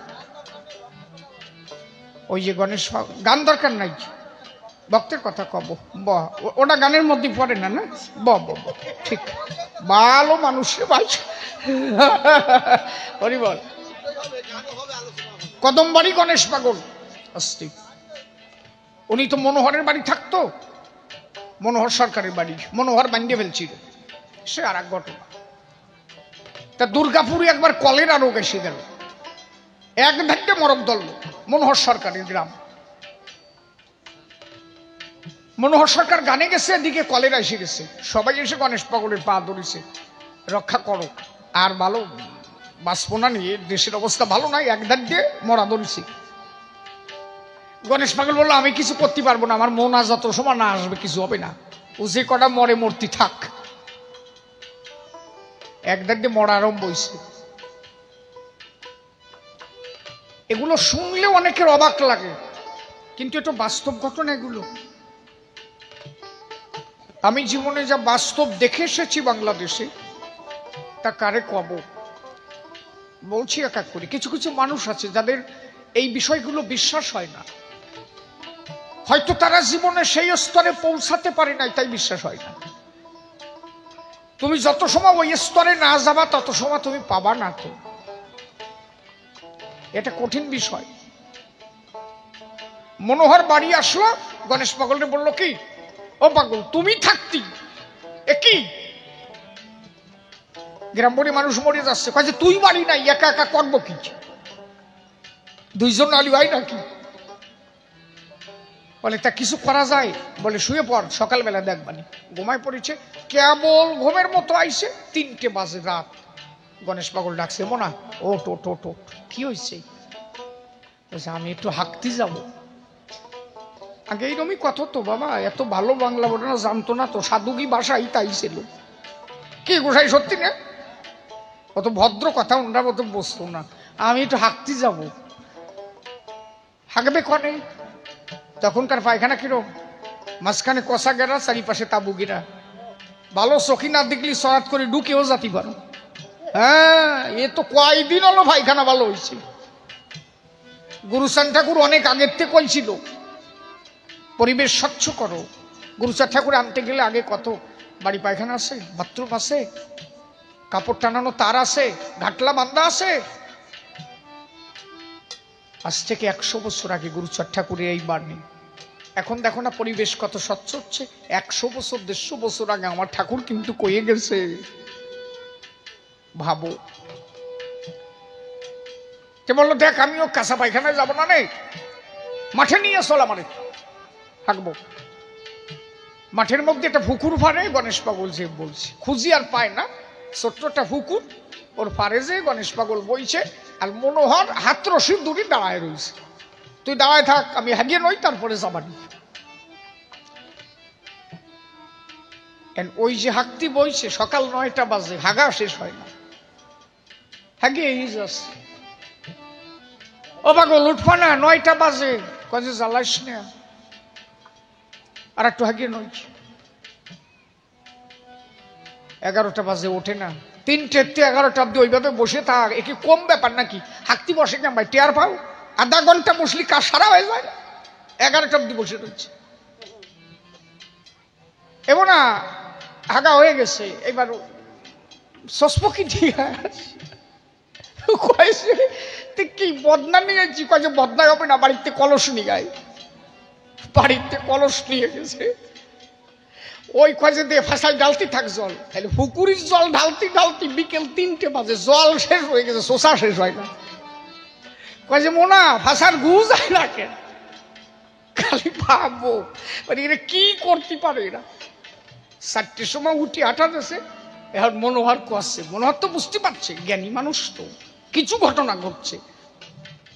ওই যে গণেশ গান দরকার নাই, ভক্তের কথা কব। ওটা গানের মধ্যে পড়ে না, না ব ঠিক, ভালো মানুষের ভাই। হরি বল। কদমবাড়ি গণেশ পাগল অস্তি, উনি তো মনোহরের বাড়ি থাকতো, মনোহর সরকারের বাড়ি, মনোহর বান্ডিয়ে ফেলছিল, সে আর এক ঘটনা। তা দুর্গাপুরে একবার কলেরা রোগ এসে গেল, এক ধাক্কে মরক ধরল মনোহর সরকারের গ্রাম। মনোহর সরকার গানে গেছে, এদিকে কলেরা এসে গেছে। সবাই এসে গণেশ পাগলের পা ধরেছে, রক্ষা করো, আর ভালো বাঁচপনা নিয়ে, দেশের অবস্থা ভালো নাই, এক ধাক্কে মরা ধরেছি। গণেশ পাগল বললো আমি কিছু করতে পারবো না, আমার মন আজ যত সময় না আসবে কিছু হবে না, ও যে কটা মরে মূর্তি থাক। এক ধাক্কে মরা আরম্ভ হয়েছে। এগুলো শুনলে অনেকের অবাক লাগে, কিন্তু এটা বাস্তব ঘটনা। এগুলো আমি জীবনে যা বাস্তব দেখে এসেছি বাংলাদেশে, তা কারে কব বলছি এক এক করে। কিছু কিছু মানুষ আছে যাদের এই বিষয়গুলো বিশ্বাস হয় না, হয়তো তারা জীবনে সেই স্তরে পৌঁছাতে পারে নাই, তাই বিশ্বাস হয় না। তুমি যত সময় ওই স্তরে না যাবা তত সময় তুমি পাবা না। তো এটা কঠিন বিষয়। মনোহর বাড়ি আসলো, গণেশ পাগলকে বললো কি, ও পাগল তুমি থাকতি কি গ্রামবাড়ি মানুষ মরে যাচ্ছে, কাজে তুই বাড়ি নাই, একা একা করবো কি? দুইজন আলি হয় নাকি? বলে তা কিছু করা যায়? বলে শুয়ে পড়, সকালবেলা দেখবানি। ঘুমায় পড়েছে, কেবল ঘুমের মতো আইছে 3টে বাজে রাত। গণেশ পাগল ডাকছে, মোনা ওট ওট ওট ওট। কি হয়েছে? বলছে আমি একটু হাঁকতে যাব। আগে এইরকমই কথা তো বাবা, এত ভালো বাংলা বলে না, জানতো না তো, সাধুকি ভাষাই তাই ছিল। কি গোসাই সত্যি না, অত ভদ্র কথা ওনারা মতো বসতো না। আমি একটু হাঁকতে যাব। হাঁকবে কনে? তখনকার পায়খানা কিরম, মাঝখানে কষা গেরা, চারিপাশে তাবু গেরা, ভালো চোখি না দেখলি সরাত করে ঢুকেও যাতি পারো। হ্যাঁ, এ তো কয়দিন হলো পায়খানা ভালো হয়েছে। গুরুচাঁদ ঠাকুর অনেক আগের থেকে কইছিল পরিবেশ স্বচ্ছ করো। গুরুচাঁদ ঠাকুর আনতে গেলে আগে কত বাড়ি পায়খানা আছে, বাথরুম আছে, কাপড় টানানো তার আছে, ঘাটলা বান্ধা আছে। আজ থেকে 100 বছর আগে গুরুচাঁদ ঠাকুরের এই বাণী। এখন দেখো না পরিবেশ কত স্বচ্ছ হচ্ছে। 100 বছর 150 বছর আগে আমার ঠাকুর কিন্তু কয়ে গেছে। ভাবো। কে বললো দেখ আমিও কাঁচা পায়খানায় যাবো না, রে মাঠে নিয়ে চল, আমার থাকবো। মাঠের মধ্যে একটা পুকুর ফারে, গণেশ পাগল যে বলছে, খুঁজি আর পায় না, ছোট্ট একটা পুকুর, ওর ফারে যে গণেশ পাগল বইছে, আর মনোহর হাত রশির দূরে দাঁড়ায় রয়েছে। তুই দাঁড়ায় থাক, আমি হাগিয়ে নই, তারপরে যাবানি। ওই যে হাঁকতি বইছে, সকাল 9টা বাজে, হাগা শেষ হয় না, হাগিয়ে যাচ্ছে। ও পাগল উঠবা না, 9টা বাজে। কাজে জ্বালাইস না, আর একটু হাগিয়ে নয়, 11টা বাজে ওঠে না, 3টে 11টা অব্দি ওইভাবে বসে থাক, একে কম ব্যাপার নাকি? হাঁকতি বসে কেন ভাই, টেয়ার পাও? আধা ঘন্টা বসলি কাজ সারা হয়ে যায়, 11টা অব্দি বসে রয়েছে। এমন না হাগা হয়ে গেছে, এবার সস্পকি দিয়ে কি বদনা নিয়েছি, কয়ে বদনাই হবে না, বাড়িতে কলস নিয়ে গায়, বাড়িতে কলস নিয়ে গেছে, ওই কয়ে দিয়ে ফাঁসায় ঢালতি থাক জল, তাহলে পুকুরির জল ঢালতি ঢালতি বিকেল 3টে বাজে, জল শেষ হয়ে গেছে, শোষা শেষ হয় না। কয়ে মোনা ফাঁসার গু যায় না কেন? খালি ভাববো মানে এরা কি করতে পারে এরা। 4টের সময় উঠি হাঁটা গেছে, এখন মনোহর করছে, মনোহর তো বুঝতে পারছে, জ্ঞানী মানুষ তো, কিছু ঘটনা ঘটছে,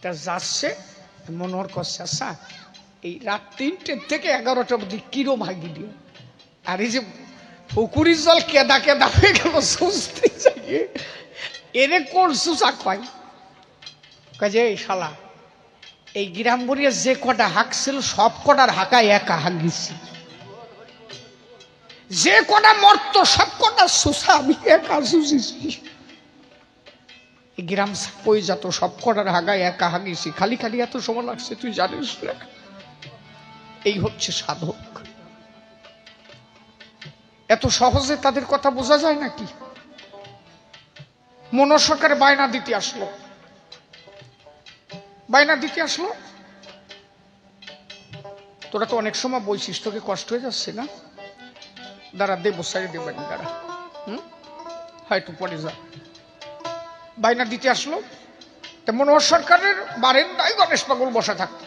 তা যাচ্ছে মনোহর করছে, আচ্ছা এই রাত 3টে থেকে 11টা অবধি কিরম হাগি দিয়ে, আর এই যে পুকুরির জল কেদা কেদা হয়ে গেল, সুস্থে যাইয়ে এরে কোন সুসা কয়? কাজে এই শালা এই গ্রাম বরিয়া যে কটা হাঁক ছিল সব কটার হাঁকা একা হাগিছি, যে কটা মর্ত সব কটা সুসা আমি একা সুসিছি, এই গ্রাম কই যত সব কটার হাগায় একা হাগিছি, খালি খালি এত সময় লাগছে তুই জানিস না? এই হচ্ছে সাধক। এত সহজে তাদের কথা বোঝা যায় নাকি? মনোহর সরকারে বায়না দিতে আসলো, বায়না দিতে আসলো, তোরা তো অনেক সময় বলছিস তোকে কষ্ট হয়ে যাচ্ছে না, দাঁড়া দেবো সাইড দেবেন, দাঁড়া হয়তো পরে যা। বায়না দিতে আসলো, তা মনোহর সরকারের বারেন্দায় গণেশ পাগল বসা থাকতো,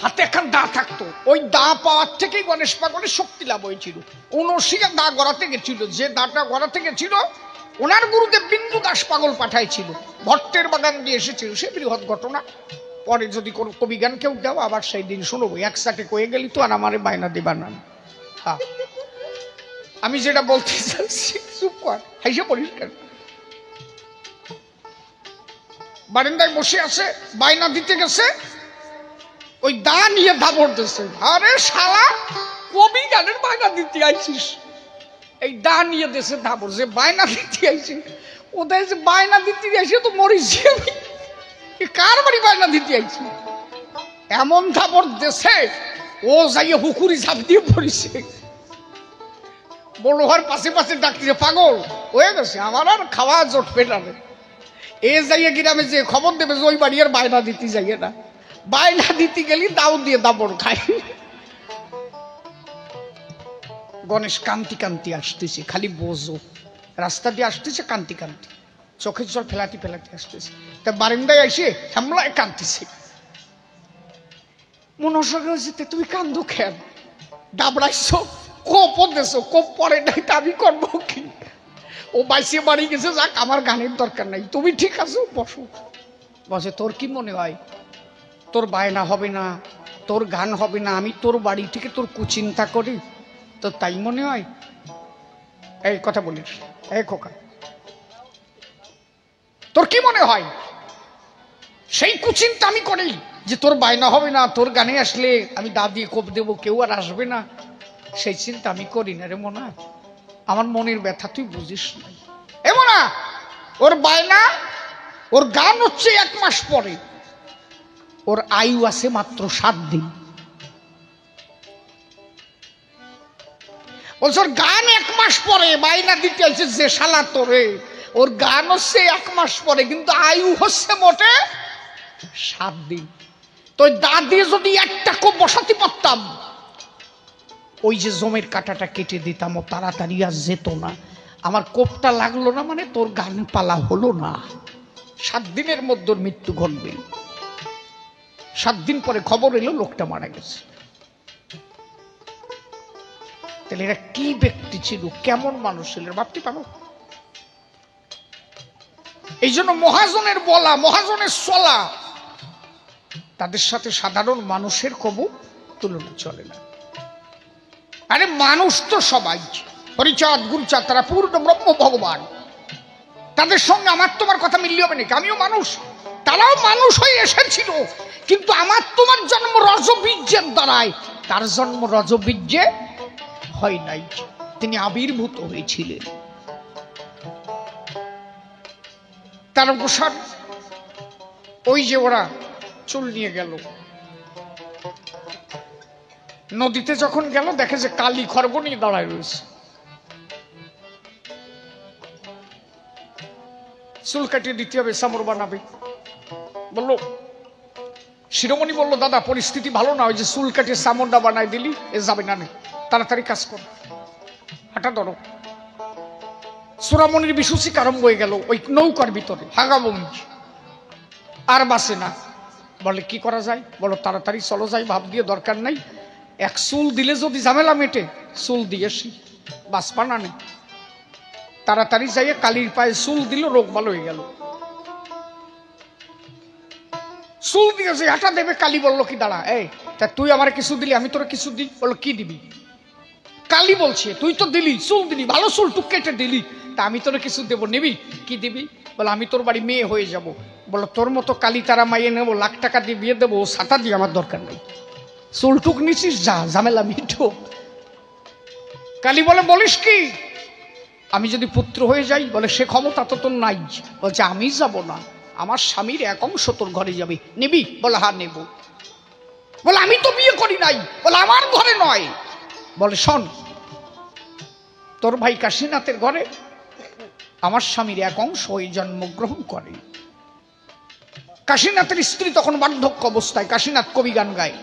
হাতে একখান দা থাকতো, ওই দা পাওয়ার থেকেই গণেশ পাগলের শক্তি লাভ হয়েছিল। উনশিয়া দা গড়াতে গেছিল, যে দাটা গড়াতে গেছিল ওনার গুরুদেব বিন্দু দাস পাগল পাঠাইছিল, ভট্টের বাগান দিয়ে এসেছিল, সে বৃহৎ ঘটনা। পরে যদি কোনো কবি গান কেউ দেও আবার সেই দিন শুনবো, একসাথে কয়ে গেলি তো আর আমারে বায়না দেবার না। হ্যাঁ আমি যেটা বলতে চাচ্ছি, চুপ কর, হাইসে পরিষ্কার। বারান্দায় বসে আছে, বায়না দিতে গেছে, ওই দা নিয়ে দাবর দিচ্ছে, আরে শালা কবি গানের বায়না দিতে আইছিস, এই দা নিয়ে দেশে দাবর, যে বায়না দিতে আইছে ওদের যে বায়না দিতে আইছে তো মরিছি আমি, কার বাড়ি বায়না দিতে আইছি, এমন দাবর দেশে ও যাইয়ে হুকুরি ঝাঁপ দিয়ে পড়িছে। মনোহর পাশে পাশে ডাকছে, পাগল হয়ে গেছে আমার আর খাওয়া জোট পেটাবে, এ যাইয়ে গ্রামে যে খবর দেবে যে ওই বাড়ি আর বায়না দিতে যাইয়ে না, বায়না দিতে গেলি দাও দিয়ে দাবর খাই। গণেশ কান্তি কান্তি আসতেছে, খালি বোঝো রাস্তা দিয়ে আসতেছে কান্তি কান্তি, চোখের জল ফেলাতে ফেলাতে আসতেছে, তা বারান্দায় এসে হামলায় কান্দিছে। মনোহর সরকার হচ্ছে, তুমি কান্দো খেয়াল, ডাবড়াইছো, কোপ দেছো, কোপ পরে নাই, তা আমি করবো কি? ও বাইসে বাড়ি গেছে, যাক আমার গানের দরকার নাই, তুমি ঠিক আছো বসো। বসে, তোর কি মনে হয় তোর বায়না হবে না, তোর গান হবে না, আমি তোর বাড়ি থেকে তোর কুচিন্তা করি, তো তাই মনে হয়? এই কথা বলিস, এই খোকা তোর কি মনে হয় সেই কুচিন্তা আমি করি যে তোর বায়না হবে না, তোর গানে আসলে আমি দা দিয়ে কোপ দেবো, কেউ আর আসবে না, সেই চিন্তা আমি করি না রে মনা, আমার মনের ব্যথা তুই বুঝিস না। এমন না ওর বায়না, ওর গান হচ্ছে 1 মাস পরে, ওর আয়ু আছে মাত্র 7 দিন। বলছে ওর গান 1 মাস পরে, বায়না দিতে হচ্ছে যে শালা তোরে, ওর গান হচ্ছে 1 মাস পরে, কিন্তু আয়ু হচ্ছে মোটে 7 দিন। তো দা দিয়ে যদি একটা কোপ বসাতে পারতাম, ওই যে জমের কাঁটাটা কেটে দিতাম, ও তাড়াতাড়ি আর যেত না। আমার কোপটা লাগলো না মানে তোর গান পালা হলো না, 7 দিনের মধ্যে মৃত্যু ঘটবে। 7 দিন পরে খবর এলো লোকটা মারা গেছে। তাহলে এরা কি ব্যক্তি ছিল, কেমন মানুষ ছিল ভাবতে পারো? এই জন্য মহাজনের বলা, মহাজনের চলা, তাদের সাথে সাধারণ মানুষের কবু তুলনা চলে না। আরে মানুষ তো সবাই, হরিচাঁদ গুরুচাঁদ তারা পূর্ণ ব্রহ্ম ভগবান, তাদের সঙ্গে আমার তোমার কথা মিললে হবে নাকি? আমিও মানুষ, তারাও মানুষ হয়ে এসেছিল, কিন্তু আমার তোমার জন্ম রজবীর্যের দ্বারায়, তার জন্ম রজবীর্যে হয় নাই, তিনি আবির্ভূত হয়েছিলেন। তারকেশ্বর ওই যে ওরা চুল নিয়ে গেল, নদীতে যখন গেল দেখে যে কালী খড়গ নিয়ে দাঁড়ায় রয়েছে। চুল কাটিয়ে দিতে হবে, সামর বানাবে। বললো শিরোমণি বলল, দাদা পরিস্থিতি ভালো না, ওই যে চুল কাটিয়ে সামরটা বানাই দিলি, এ যাবে না, তাড়াতাড়ি কাজ কর, হাঁটা ধরো। চূড়ামণির বিশুচিক আরম্ভ হয়ে গেল ওই নৌকার ভিতরে, হাগাবমি আর বাসে না। বলে কি করা যায়? বলো তাড়াতাড়ি চলো যাই, ভাব দিয়ে দরকার নাই, এক চুল দিলে যদি ঝামেলা মেটে, চুল দিয়েছি, বাসপা না নেই। তাড়াতাড়ি যাইয়ে কালির পায়ে চুল দিল, রোগ ভালো হয়ে গেল। চুল দিয়েছে, হাঁটা দেবে। কালী বললো কি, দাঁড়া, এই তা তুই আমার কিছু দিলি, আমি তোরা কিছু দিই। বললো কি দিবি? কালী বলছে তুই তো দিলি, চুল দিলি, ভালো চুল টুক কেটে দিলি, তা আমি তোরা কিছু দেবো, নিবি? কি দিবি? বলে আমি তোর বাড়ি মেয়ে হয়ে যাব। বলো তোর মতো কালী তারা মাইয়ে নেবো, লাখ টাকা দিয়ে বিয়ে দেবো, ছাতা দিয়ে আমার দরকার নেই, চুল টুক নিছিস, যা, ঝামেলা মিঠো। কালী বলে বলিস কি? আমি যদি পুত্র হয়ে যাই, বলে সে ক্ষমতা তো তোর নাই। বলছে আমি যাব না, আমার স্বামীর এক অংশ তোর ঘরে যাবে, নিবি? বলে হ্যাঁ নেব। বলে আমি তো বিয়ে করি নাই। বলে আমার ঘরে নয়। বলে শোন, তোর ভাই কাশীনাথের ঘরে আমার স্বামীর এক অংশ ওই জন্মগ্রহণ করে। কাশীনাথের স্ত্রী তখন বার্ধক্য অবস্থায়, কাশীনাথ কবি গান গায়,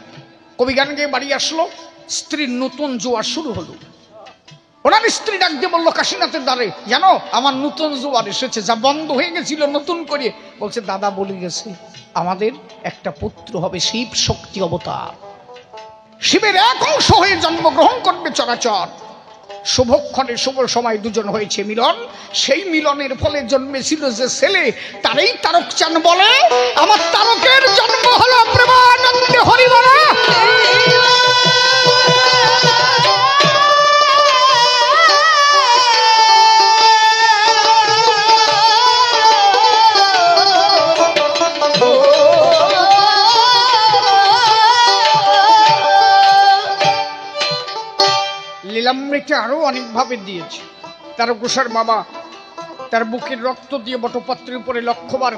কবি গান গেয়ে বাড়ি আসলো, স্ত্রীর নতুন জোয়ার শুরু হলো। ওনার স্ত্রী ডাক দিয়ে বললো কাশীনাথের দ্বারে, জানো আমার নতুন জোয়ার এসেছে, যা বন্ধ হয়ে গেছিল নতুন করে। বলছে দাদা বলে গেছে আমাদের একটা পুত্র হবে, শিব শক্তি অবতার, শিবের এক অংশ হয়ে জন্মগ্রহণ করবে চরাচর। শুভক্ষণে শুভ সময় দুজন হয়েছে মিলন, সেই মিলনের ফলে জন্মেছিল যে ছেলে, তারই তারক চান বলে আমার তারকের জন্ম হলো প্রেমানন্দে হরিবলা। লীলামৃতে আরো অনেকভাবে দিয়েছে। তারকেশ্বর বাবা তার বুকের রক্ত দিয়ে বটপত্রের উপরে লক্ষবার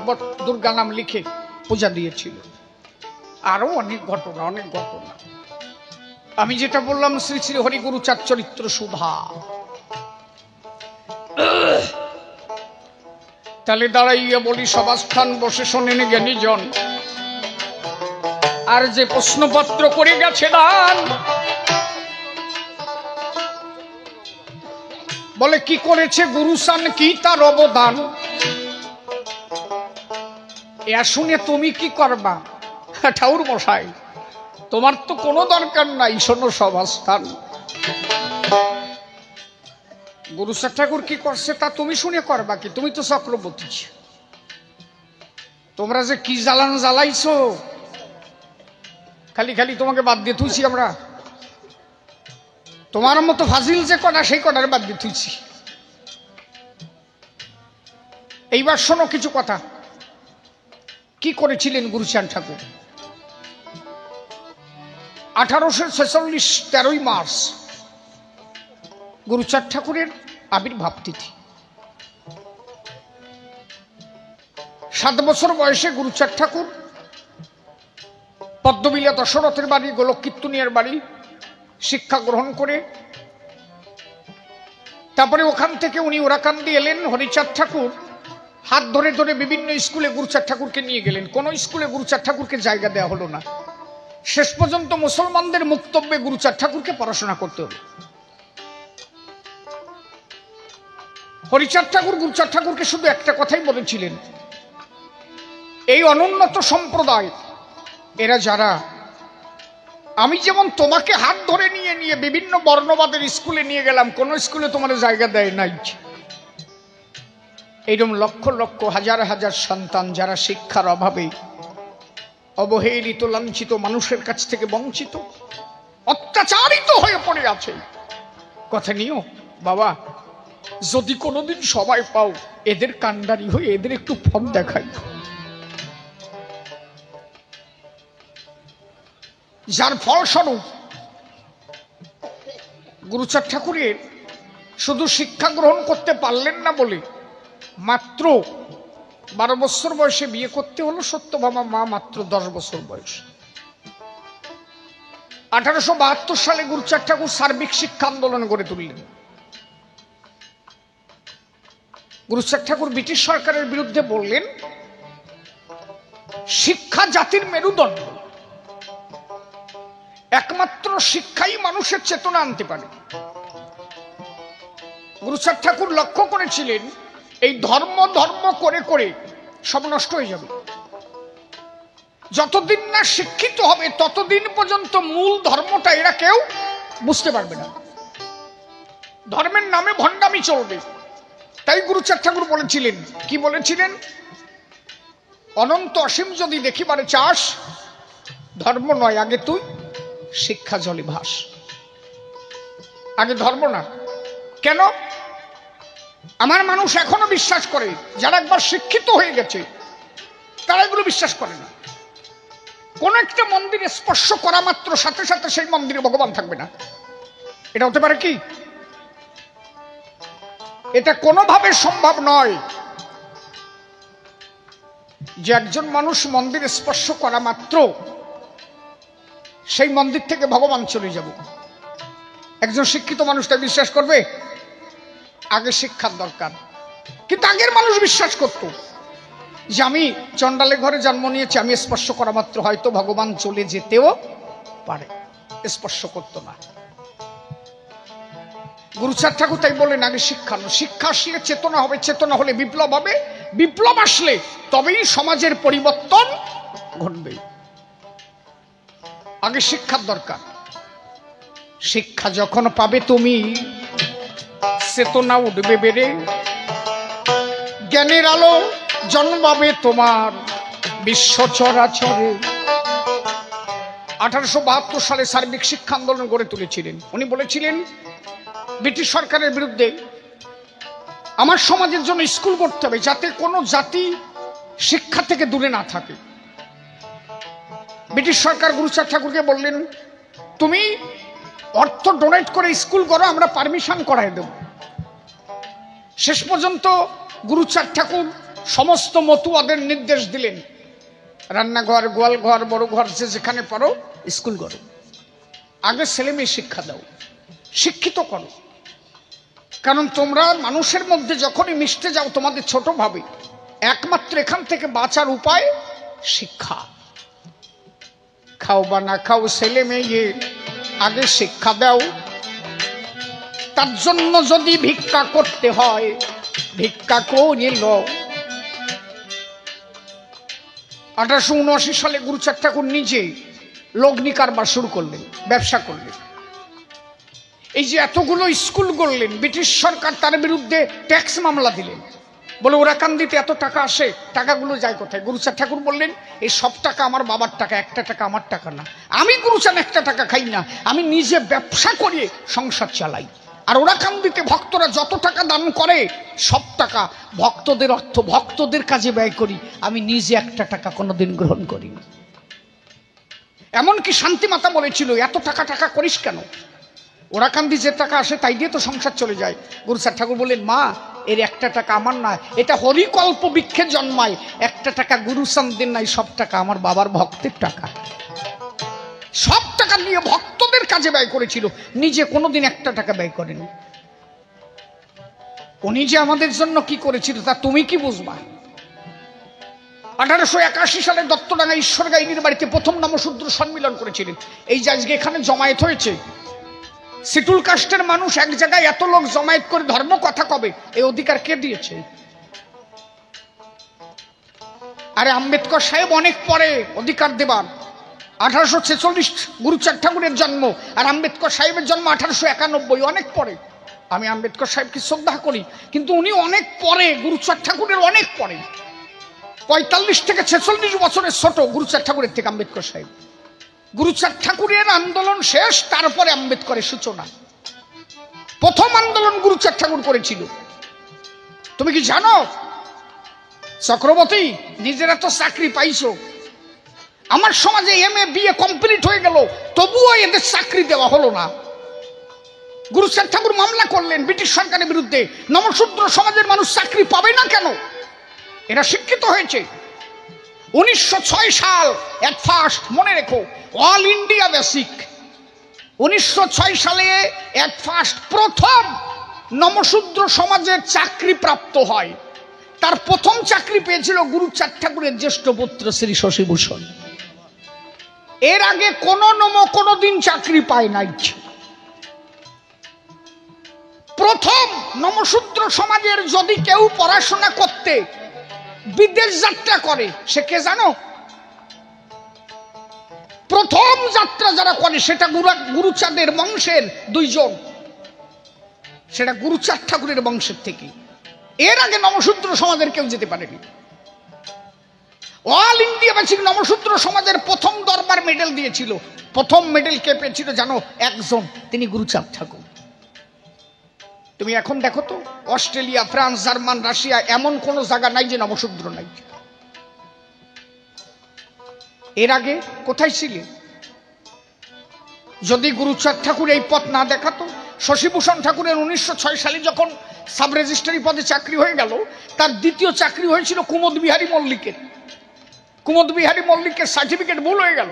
দুর্গা নাম লিখে পূজা দিয়েছিল। আরো অনেক ঘটনা, অনেক ঘটনা। আমি যেটা বললাম শ্রী শ্রী হরিগুরু চার চরিত্র সুধা। তাহলে দাঁড়াইয়া বলি সভাস্থান বসে শোনেন জ্ঞানীজন, আর যে প্রশ্নপত্র করে গেছে দান, বলে কি করেছে গুরুসান, কি তার অবদান, এ শুনে তুমি কি করবা? ঠাকুর মশাই তোমার তো কোনো দরকার নাই, শোনো সভাস্থান। গুরুসার ঠাকুর কি করছে তা তুমি শুনে করবা কি? তুমি তো চক্রবর্তী, তোমরা যে কি জ্বালান জ্বালাইছো, খালি খালি তোমাকে বাদ দিয়ে তুইছি আমরা। তোমার মতো ফাজিল যে কটা, সেই কটার বাদ দিয়ে তুইছি। এইবার শোনো কিছু কথা, কি করেছিলেন গুরুচাঁদ ঠাকুর। 1846 13ই মার্চ গুরুচাঁদ ঠাকুরের আবির্ভাব তিথি। 7 বছর বয়সে গুরুচাঁদ ঠাকুর পদ্মবিলা দশরথের বাড়ি, গোলক কীর্তনিয়ার বাড়ি শিক্ষা গ্রহণ করে, তারপরে ওখান থেকে উনি ওরাকান্দি এলেন। হরিচাঁদ ঠাকুর হাত ধরে ধরে বিভিন্ন স্কুলে গুরুচাঁদ ঠাকুরকে নিয়ে গেলেন। কোন স্কুলে গুরুচাঁদ ঠাকুরকে জায়গা দেওয়া হলো না। শেষ পর্যন্ত মুসলমানদের মুক্তব্যে গুরুচাঁদ ঠাকুরকে পড়াশোনা করতে হলো। হরিচাঁদ ঠাকুর গুরুচাঁদ ঠাকুরকে শুধু একটা কথাই বলেছিলেন, এই অনুন্নত সম্প্রদায় এরা যারা, আমি যেমন তোমাকে হাত ধরে নিয়ে নিয়ে বিভিন্ন বর্ণবাদের স্কুলে নিয়ে গেলাম, কোন স্কুলে তোমার জায়গা দেয় নাই। এইরকম লক্ষ লক্ষ হাজার হাজার সন্তান যারা শিক্ষার অভাবে অবহেলিত, লাঞ্ছিত, মানুষের কাছ থেকে বঞ্চিত, অত্যাচারিত হয়ে পড়ে আছে, কথা নিও বাবা, যদি কোনোদিন সবাই পাও, এদের কান্ডারি হয়ে এদের একটু পথ দেখাই। যার ফলস্বরূপ গুরুচাঁদ ঠাকুরের শুধু শিক্ষা গ্রহণ করতে পারলেন না বলে মাত্র 12 বছর বয়সে বিয়ে করতে হলো সত্যভামা মা মাত্র 10 বছর বয়স। 1872 সালে গুরুচাঁদ ঠাকুর সার্বিক শিক্ষা আন্দোলন গড়ে তুললেন। গুরুচাঁদ ঠাকুর ব্রিটিশ সরকারের বিরুদ্ধে বললেন, শিক্ষা জাতির মেরুদণ্ড, একমাত্র শিক্ষাই মানুষের চেতনা আনতে পারে। গুরুচাঁদ ঠাকুর লক্ষ্য করেছিলেন এই ধর্ম ধর্ম করে করে সব নষ্ট হয়ে যাবে। যতদিন না শিক্ষিত হবে ততদিন পর্যন্ত মূল ধর্মটা এরা কেউ বুঝতে পারবে না, ধর্মের নামে ভণ্ডামি চলবে। তাই গুরুচাঁদ ঠাকুর বলেছিলেন, কি বলেছিলেন? অনন্ত অসীম যদি দেখিবারে চাস, ধর্ম নয় আগে তুই শিক্ষা জলে ভাস। আগে ধর্ম না। কেন? আমার মানুষ এখনো বিশ্বাস করে, যারা একবার শিক্ষিত হয়ে গেছে তারা এগুলো বিশ্বাস করে না। কোন একটা মন্দিরে স্পর্শ করা মাত্র সাথে সাথে সেই মন্দিরে ভগবান থাকবে না, এটা হতে পারে কি? এটা কোনোভাবে সম্ভব নয় যে একজন মানুষ মন্দিরে স্পর্শ করা মাত্র সেই মন্দির থেকে ভগবান চলে যাব। একজন শিক্ষিত মানুষটা বিশ্বাস করবে? আগে শিক্ষার দরকার। কিন্তু আগের মানুষ বিশ্বাস করত যে আমি চন্ডালের ঘরে জন্ম নিয়েছি, আমি স্পর্শ করা মাত্র হয়তো ভগবান চলে যেতেও পারে, স্পর্শ করত না। গুরুচাঁদ ঠাকুর তাই বললেন, আগে শিক্ষা না। শিক্ষা আসলে চেতনা হবে, চেতনা হলে বিপ্লব হবে, বিপ্লব আসলে তবেই সমাজের পরিবর্তন ঘটবে। আগে শিক্ষার দরকার। শিক্ষা যখন পাবে তুমি, চেতনা উঠবে বেড়ে, জ্ঞানের আলো জন্মাবে তোমার বিশ্ব চরাচরে। 1872 সালে সার্বিক শিক্ষা আন্দোলন গড়ে তুলেছিলেন। উনি বলেছিলেন ব্রিটিশ সরকারের বিরুদ্ধে, আমার সমাজের জন্য স্কুল করতে হবে যাতে কোনো জাতি শিক্ষা থেকে দূরে না থাকে। ব্রিটিশ সরকার গুরুচাঁদ ঠাকুরকে বললেন, তুমি অর্থ ডোনেট করে স্কুল করো, আমরা পারমিশন করাই দেব। শেষ পর্যন্ত গুরুচাঁদ ঠাকুর সমস্ত মতুয়াদের নির্দেশ দিলেন, রান্নাঘর, গোয়ালঘর, বড় ঘর, যেখানে পারো স্কুল করো, আগে ছেলে মেয়ে শিক্ষা দাও, শিক্ষিত করো। কারণ তোমরা মানুষের মধ্যে যখনই মিশতে যাও তোমাদের ছোট ভাবে, একমাত্র এখান থেকে বাঁচার উপায় শিক্ষা। খাও বা না খাও ছেলে মেয়ে, আগে শিক্ষা দাও। তার জন্য যদি ভিক্ষা করতে হয় ভিক্ষা করিল। 1879 সালে গুরুচাঁদ ঠাকুর নিজে লগ্নি কারবার শুরু করলেন, ব্যবসা করলেন। এই যে এতগুলো স্কুল করলেন, ব্রিটিশ সরকার তার বিরুদ্ধে ট্যাক্স মামলা দিলেন, বলে ওরাকান্দিতে এত টাকা আসে, টাকাগুলো যায় কোথায়? গুরুচাঁদ ঠাকুর বললেন, এই সব টাকা আমার বাবার টাকা, একটা টাকা আমার টাকা না। আমি গুরুচাঁদ একটা টাকা খাই না, আমি নিজে ব্যবসা করে সংসার চালাই। আর ওরাকান্দিতে ভক্তরা যত টাকা দান করে সব টাকা ভক্তদের অর্থ, ভক্তদের কাজে ব্যয় করি, আমি নিজে একটা টাকা কোনোদিন গ্রহণ করি না। এমনকি শান্তিমাতা বলেছিল, এত টাকা টাকা করিস কেন? ওরাকান্দি যে টাকা আসে তাই দিয়ে তো সংসার চলে যায়। গুরুচাঁদ ঠাকুর বললেন, মা এর একটা টাকা আমার না, এটা হরিকল্প বৃক্ষে জন্মায়, একটা টাকা গুরুচাঁদের নাই, সব টাকা আমার বাবার ভক্তের টাকা। সব টাকা নিয়ে ভক্তদের কাজে ব্যয় করেছিল, নিজে কোনোদিন একটা টাকা ব্যয় করেনি। উনি যে আমাদের জন্য কি করেছিল তা তুমি কি বুঝবা? 1881 সালে দত্তডাঙ্গা ঈশ্বর গাইনির বাড়িতে প্রথম নমশূদ্র সম্মিলন করেছিলেন। এই যে আজকে এখানে জমায়েত হয়েছে, শিটুল কাস্টের মানুষ এক জায়গায় এত লোক জমায়েত করে ধর্ম কথা কবে, এই অধিকার কে দিয়েছে? আরে আম্বেদকর সাহেব অনেক পরে অধিকার দেবার। 1846 গুরুচাঁদ ঠাকুরের জন্ম, আর আম্বেদকর সাহেবের জন্ম 1891, অনেক পরে। আমি আম্বেদকর সাহেবকে শ্রদ্ধা করি, কিন্তু উনি অনেক পরে, গুরুচাঁদ ঠাকুরের অনেক পরে। 45 থেকে 46 বছরের ছোট গুরুচাঁদ ঠাকুরের থেকে আম্বেদকর সাহেব। গুরুচাঁদ ঠাকুরের আন্দোলন শেষ, তারপরে আম্বেদকরের সূচনা। প্রথম আন্দোলন গুরুচাঁদ ঠাকুর করেছিল। তুমি কি জানো চক্রবর্তী, নিজেরা তো চাকরি পাইছো, আমার সমাজে MA BA কমপ্লিট হয়ে গেল, তবুও এদের চাকরি দেওয়া হলো না। গুরুচাঁদ ঠাকুর মামলা করলেন ব্রিটিশ সরকারের বিরুদ্ধে, নমশূদ্র সমাজের মানুষ চাকরি পাবে না কেন, এরা শিক্ষিত হয়েছে। 1906 সাল এট ফার্স্ট, মনে রেখো, অল ইন্ডিয়া বেসিক, 1906 সালে এট ফার্স্ট প্রথম নমশূদ্র সমাজের চাকরি প্রাপ্ত হয়। তার প্রথম চাকরি পেয়েছিল গুরুচাঁদ ঠাকুরের জ্যেষ্ঠ পুত্র শ্রী শশীভূষণ। এর আগে কোন নম কোনদিন চাকরি পায় নাই। প্রথম নমশূদ্র সমাজের যদি কেউ পড়াশোনা করতে বিদেশ যাত্রা করে, সে কে জানো? প্রথম যাত্রা যারা করে সেটা গুরুচাঁদের বংশের দুইজন, সেটা গুরুচাঁদ ঠাকুরের বংশের থেকে। এর আগে নমশূদ্র সমাজের কেউ যেতে পারেনি। অল ইন্ডিয়া বেসিক নমশূদ্র সমাজের প্রথম দরবার মেডেল দিয়েছিল। প্রথম মেডেল কে পেয়েছিল জানো? একজন, তিনি গুরুচাঁদ ঠাকুর। তুমি এখন দেখো তো, অস্ট্রেলিয়া, ফ্রান্স, জার্মান, রাশিয়া, এমন কোন জায়গা নাই যে নমশূদ্র নাই। এর আগে কোথায় ছিলে? যদি গুরুচাঁদ ঠাকুর এই পথ না দেখাতো, শশীভূষণ ঠাকুরের 1906 সালে যখন সাব রেজিস্ট্রারি পদে চাকরি হয়ে গেল, তার দ্বিতীয় চাকরি হয়েছিল কুমোদ বিহারী মল্লিকের। কুমোদ বিহারী মল্লিকের সার্টিফিকেট ভুল হয়ে গেল।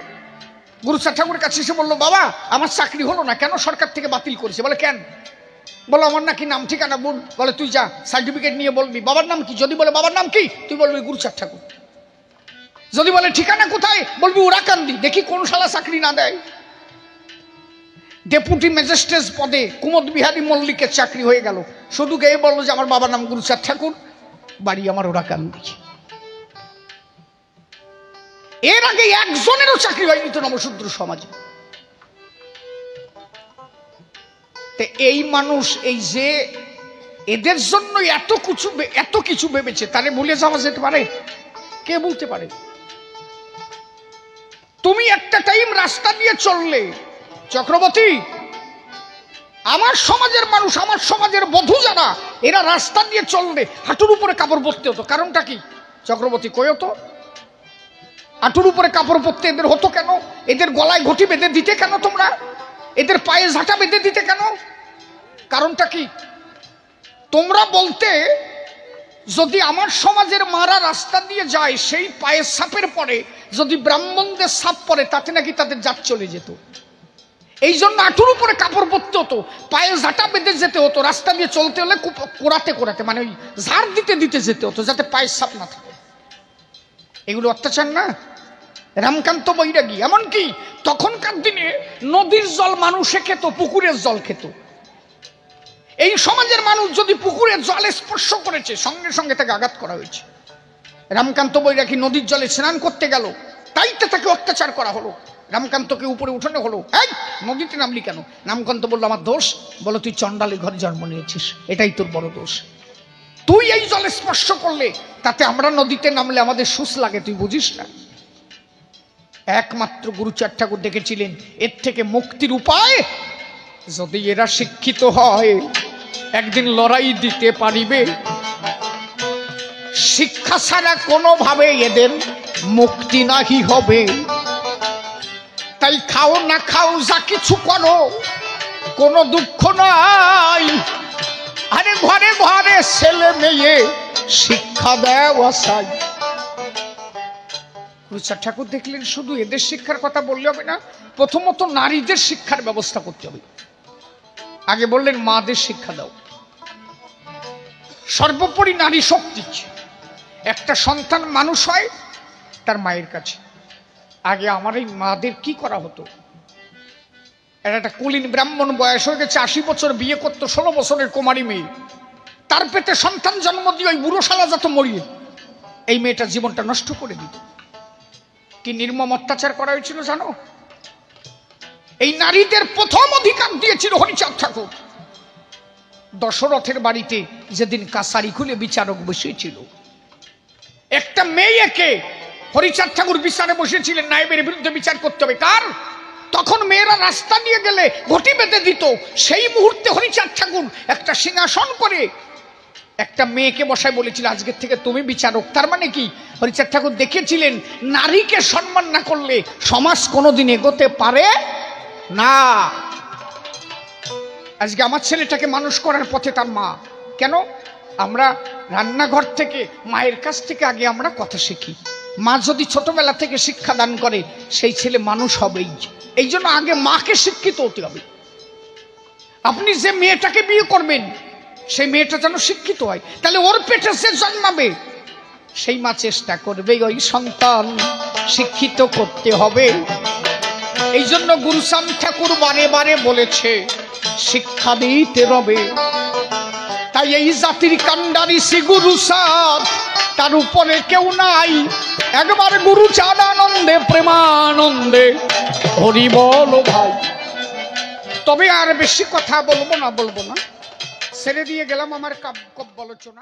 গুরুচাঁদ ঠাকুরের কাছে এসে বললো, বাবা আমার চাকরি হলো না কেন, সরকার থেকে বাতিল করেছে। বলে কেন? বলো আমার নাকি নাম ঠিকানা বল। বলে তুই যা সার্টিফিকেট নিয়ে বলবি বাবার নাম কি। যদি বলে বাবার নাম কি, তুই বলবি গুরুচাঁদ ঠাকুর। যদি বলে ঠিকানা কোথায়, বলবি উরাকান্দি। দেখি কোন শালা চাকরি না দেয়। ডেপুটি ম্যাজিস্ট্রেট পদে কুমোদ বিহারী মল্লিকের চাকরি হয়ে গেল। শুধু গিয়ে বললো যে আমার বাবার নাম গুরুচাঁদ ঠাকুর, বাড়ি আমার ওরাকান্দি। এর আগে একজনেরও চাকরি হয়নি তো নমশূদ্র সমাজে। এই মানুষ, এই যে এদের জন্য এত কিছু ভেবেছে, তারে ভুলে যাওয়া যেতে পারে? কে বলতে পারে? তুমি একটা টাইম রাস্তা দিয়ে চললে, চক্রবর্তী, আমার সমাজের মানুষ, আমার সমাজের বধূ যারা, এরা রাস্তা দিয়ে চললে হাঁটুর উপরে কাপড় পরতে হতো। কারণটা কি চক্রবর্তী? কই হতো? হাঁটুর উপরে কাপড় পরতে এদের হতো কেন? এদের গলায় ঘটি বেঁধে দিতে কেন তোমরা? এদের পায়ে ঝাঁটা বেঁধে দিতে কেন? কারণটা কি? তোমরা বলতে, যদি আমার সমাজের মারা রাস্তা দিয়ে যায়, সেই পায়ে সাপের পরে যদি ব্রাহ্মণদের সাপ পরে, তাতে নাকি তাদের জাত চলে যেত। এই জন্য হাঁটুর উপরে কাপড় পরতে হতো, পায়ে ঝাঁটা বেঁধে যেতে হতো, রাস্তা দিয়ে চলতে হলে কোরাতে কোরাতে, মানে ওই ঝাড় দিতে দিতে যেতে হতো, যাতে পায়ের সাপ না থাকে। এগুলো অত্যাচার না? রামকান্ত বৈরাগী এমনকি তখনকার দিনে নদীর জল মানুষে খেত, পুকুরের জল খেত। এই সমাজের মানুষ যদি পুকুরের জলে স্পর্শ করেছে, সঙ্গে সঙ্গে তাকে আঘাত করা হয়েছে। রামকান্ত বৈরাগী নদীর জলে স্নান করতে গেল, তাইতে তাকে অত্যাচার করা হলো। রামকান্তকে উপরে উঠানো হলো, এই নদীতে নামলি কেন? রামকান্ত বলল আমার দোষ। বলো তুই চন্ডালি ঘরে জন্ম নিয়েছিস, এটাই তোর বড় দোষ। তুই এই জলে স্পর্শ করলে, তাতে আমরা নদীতে নামলে আমাদের সুস লাগে, তুই বুঝিস না। একমাত্র গুরুচাঁদ ঠাকুর দেখেছিলেন এর থেকে মুক্তির উপায়, যদি এরা শিক্ষিত হয় একদিন লড়াই দিতে পারিবে। শিক্ষা ছাড়া কোনোভাবে এদের মুক্তি নাহি হবে। তাই খাও না খাও, যা কিছু করো, কোনো দুঃখ নাই। আরে ঘরে ঘরে ছেলে মেয়ে শিক্ষা দেওয়া চাই। গুরুচাঁদ ঠাকুর দেখলেন শুধু এদের শিক্ষার কথা বললে হবে না, প্রথমত নারীদের শিক্ষার ব্যবস্থা করতে হবে। আগে বললেন মাদের শিক্ষা দাও। সর্বোপরি নারী শক্তি। একটা সন্তান মানুষ হয় তার মায়ের কাছে। আগে আমার এই মাদের কি করা হতো? একটা কুলীন ব্রাহ্মণ, বয়স হয়ে গেছে 80 বছর, বিয়ে করতো 16 বছরের কুমারী মেয়ে, তার পেটে সন্তান জন্ম দিয়ে ওই বুড়ো শালা যত মরিয়ে এই মেয়েটার জীবনটা নষ্ট করে দিত। কি নির্মম অত্যাচার করা হয়েছিল জানো? এই নারীদের প্রথম অধিকার দিয়েছিল হরিচাঁদ ঠাকুর। দশরথের বাড়িতে যেদিন কাছারি খুলে বিচারক বসেছিল, একটা মেয়েকে হরিচাঁদ ঠাকুর বিচারে বসেছিলেন, নায়েবের বিরুদ্ধে বিচার করতে হবে। কার? তখন মেয়েরা রাস্তা দিয়ে গেলে ঘটি বেঁধে দিত। সেই মুহূর্তে হরিচাঁদ ঠাকুর একটা সিংহাসন করে একটা মেয়েকে বসায় বলেছিল, আজকের থেকে তুমি বিচারক। তার মানে কি? হরিচাঁদ ঠাকুর দেখেছিলেন নারীকে সম্মান না করলে সমাজ কোনোদিন এগোতে পারে না। আজকে আমার ছেলেটাকে মানুষ করার পথে তার মা। কেন? আমরা রান্নাঘর থেকে, মায়ের কাছ থেকে আগে আমরা কথা শিখি। মা যদি ছোটবেলা থেকে শিক্ষা দান করে, সেই ছেলে মানুষ হবেই। এই জন্য আগে মাকে শিক্ষিত হতে হবে। আপনি যে মেয়েটাকে বিয়ে করবেন, সেই মেয়েটা যেন শিক্ষিত হয়, তাহলে ওর পেটে যে জন্মাবে সেই মা চেষ্টা করবে ওই সন্তান শিক্ষিত করতে হবে। এই জন্য গুরুচাঁদ ঠাকুর বারে বারে বলেছে শিক্ষা দিতে রবে। তাই এই জাতির কান্ডারি শ্রী গুরুচাঁদ, তার উপরে কেউ নাই। একবার গুরুচাঁদ আনন্দে প্রেমানন্দে হরি বল ভাই। তবে আর বেশি কথা বলবো না, ছেড়ে দিয়ে গেলাম আমার কাব্য আলোচনা।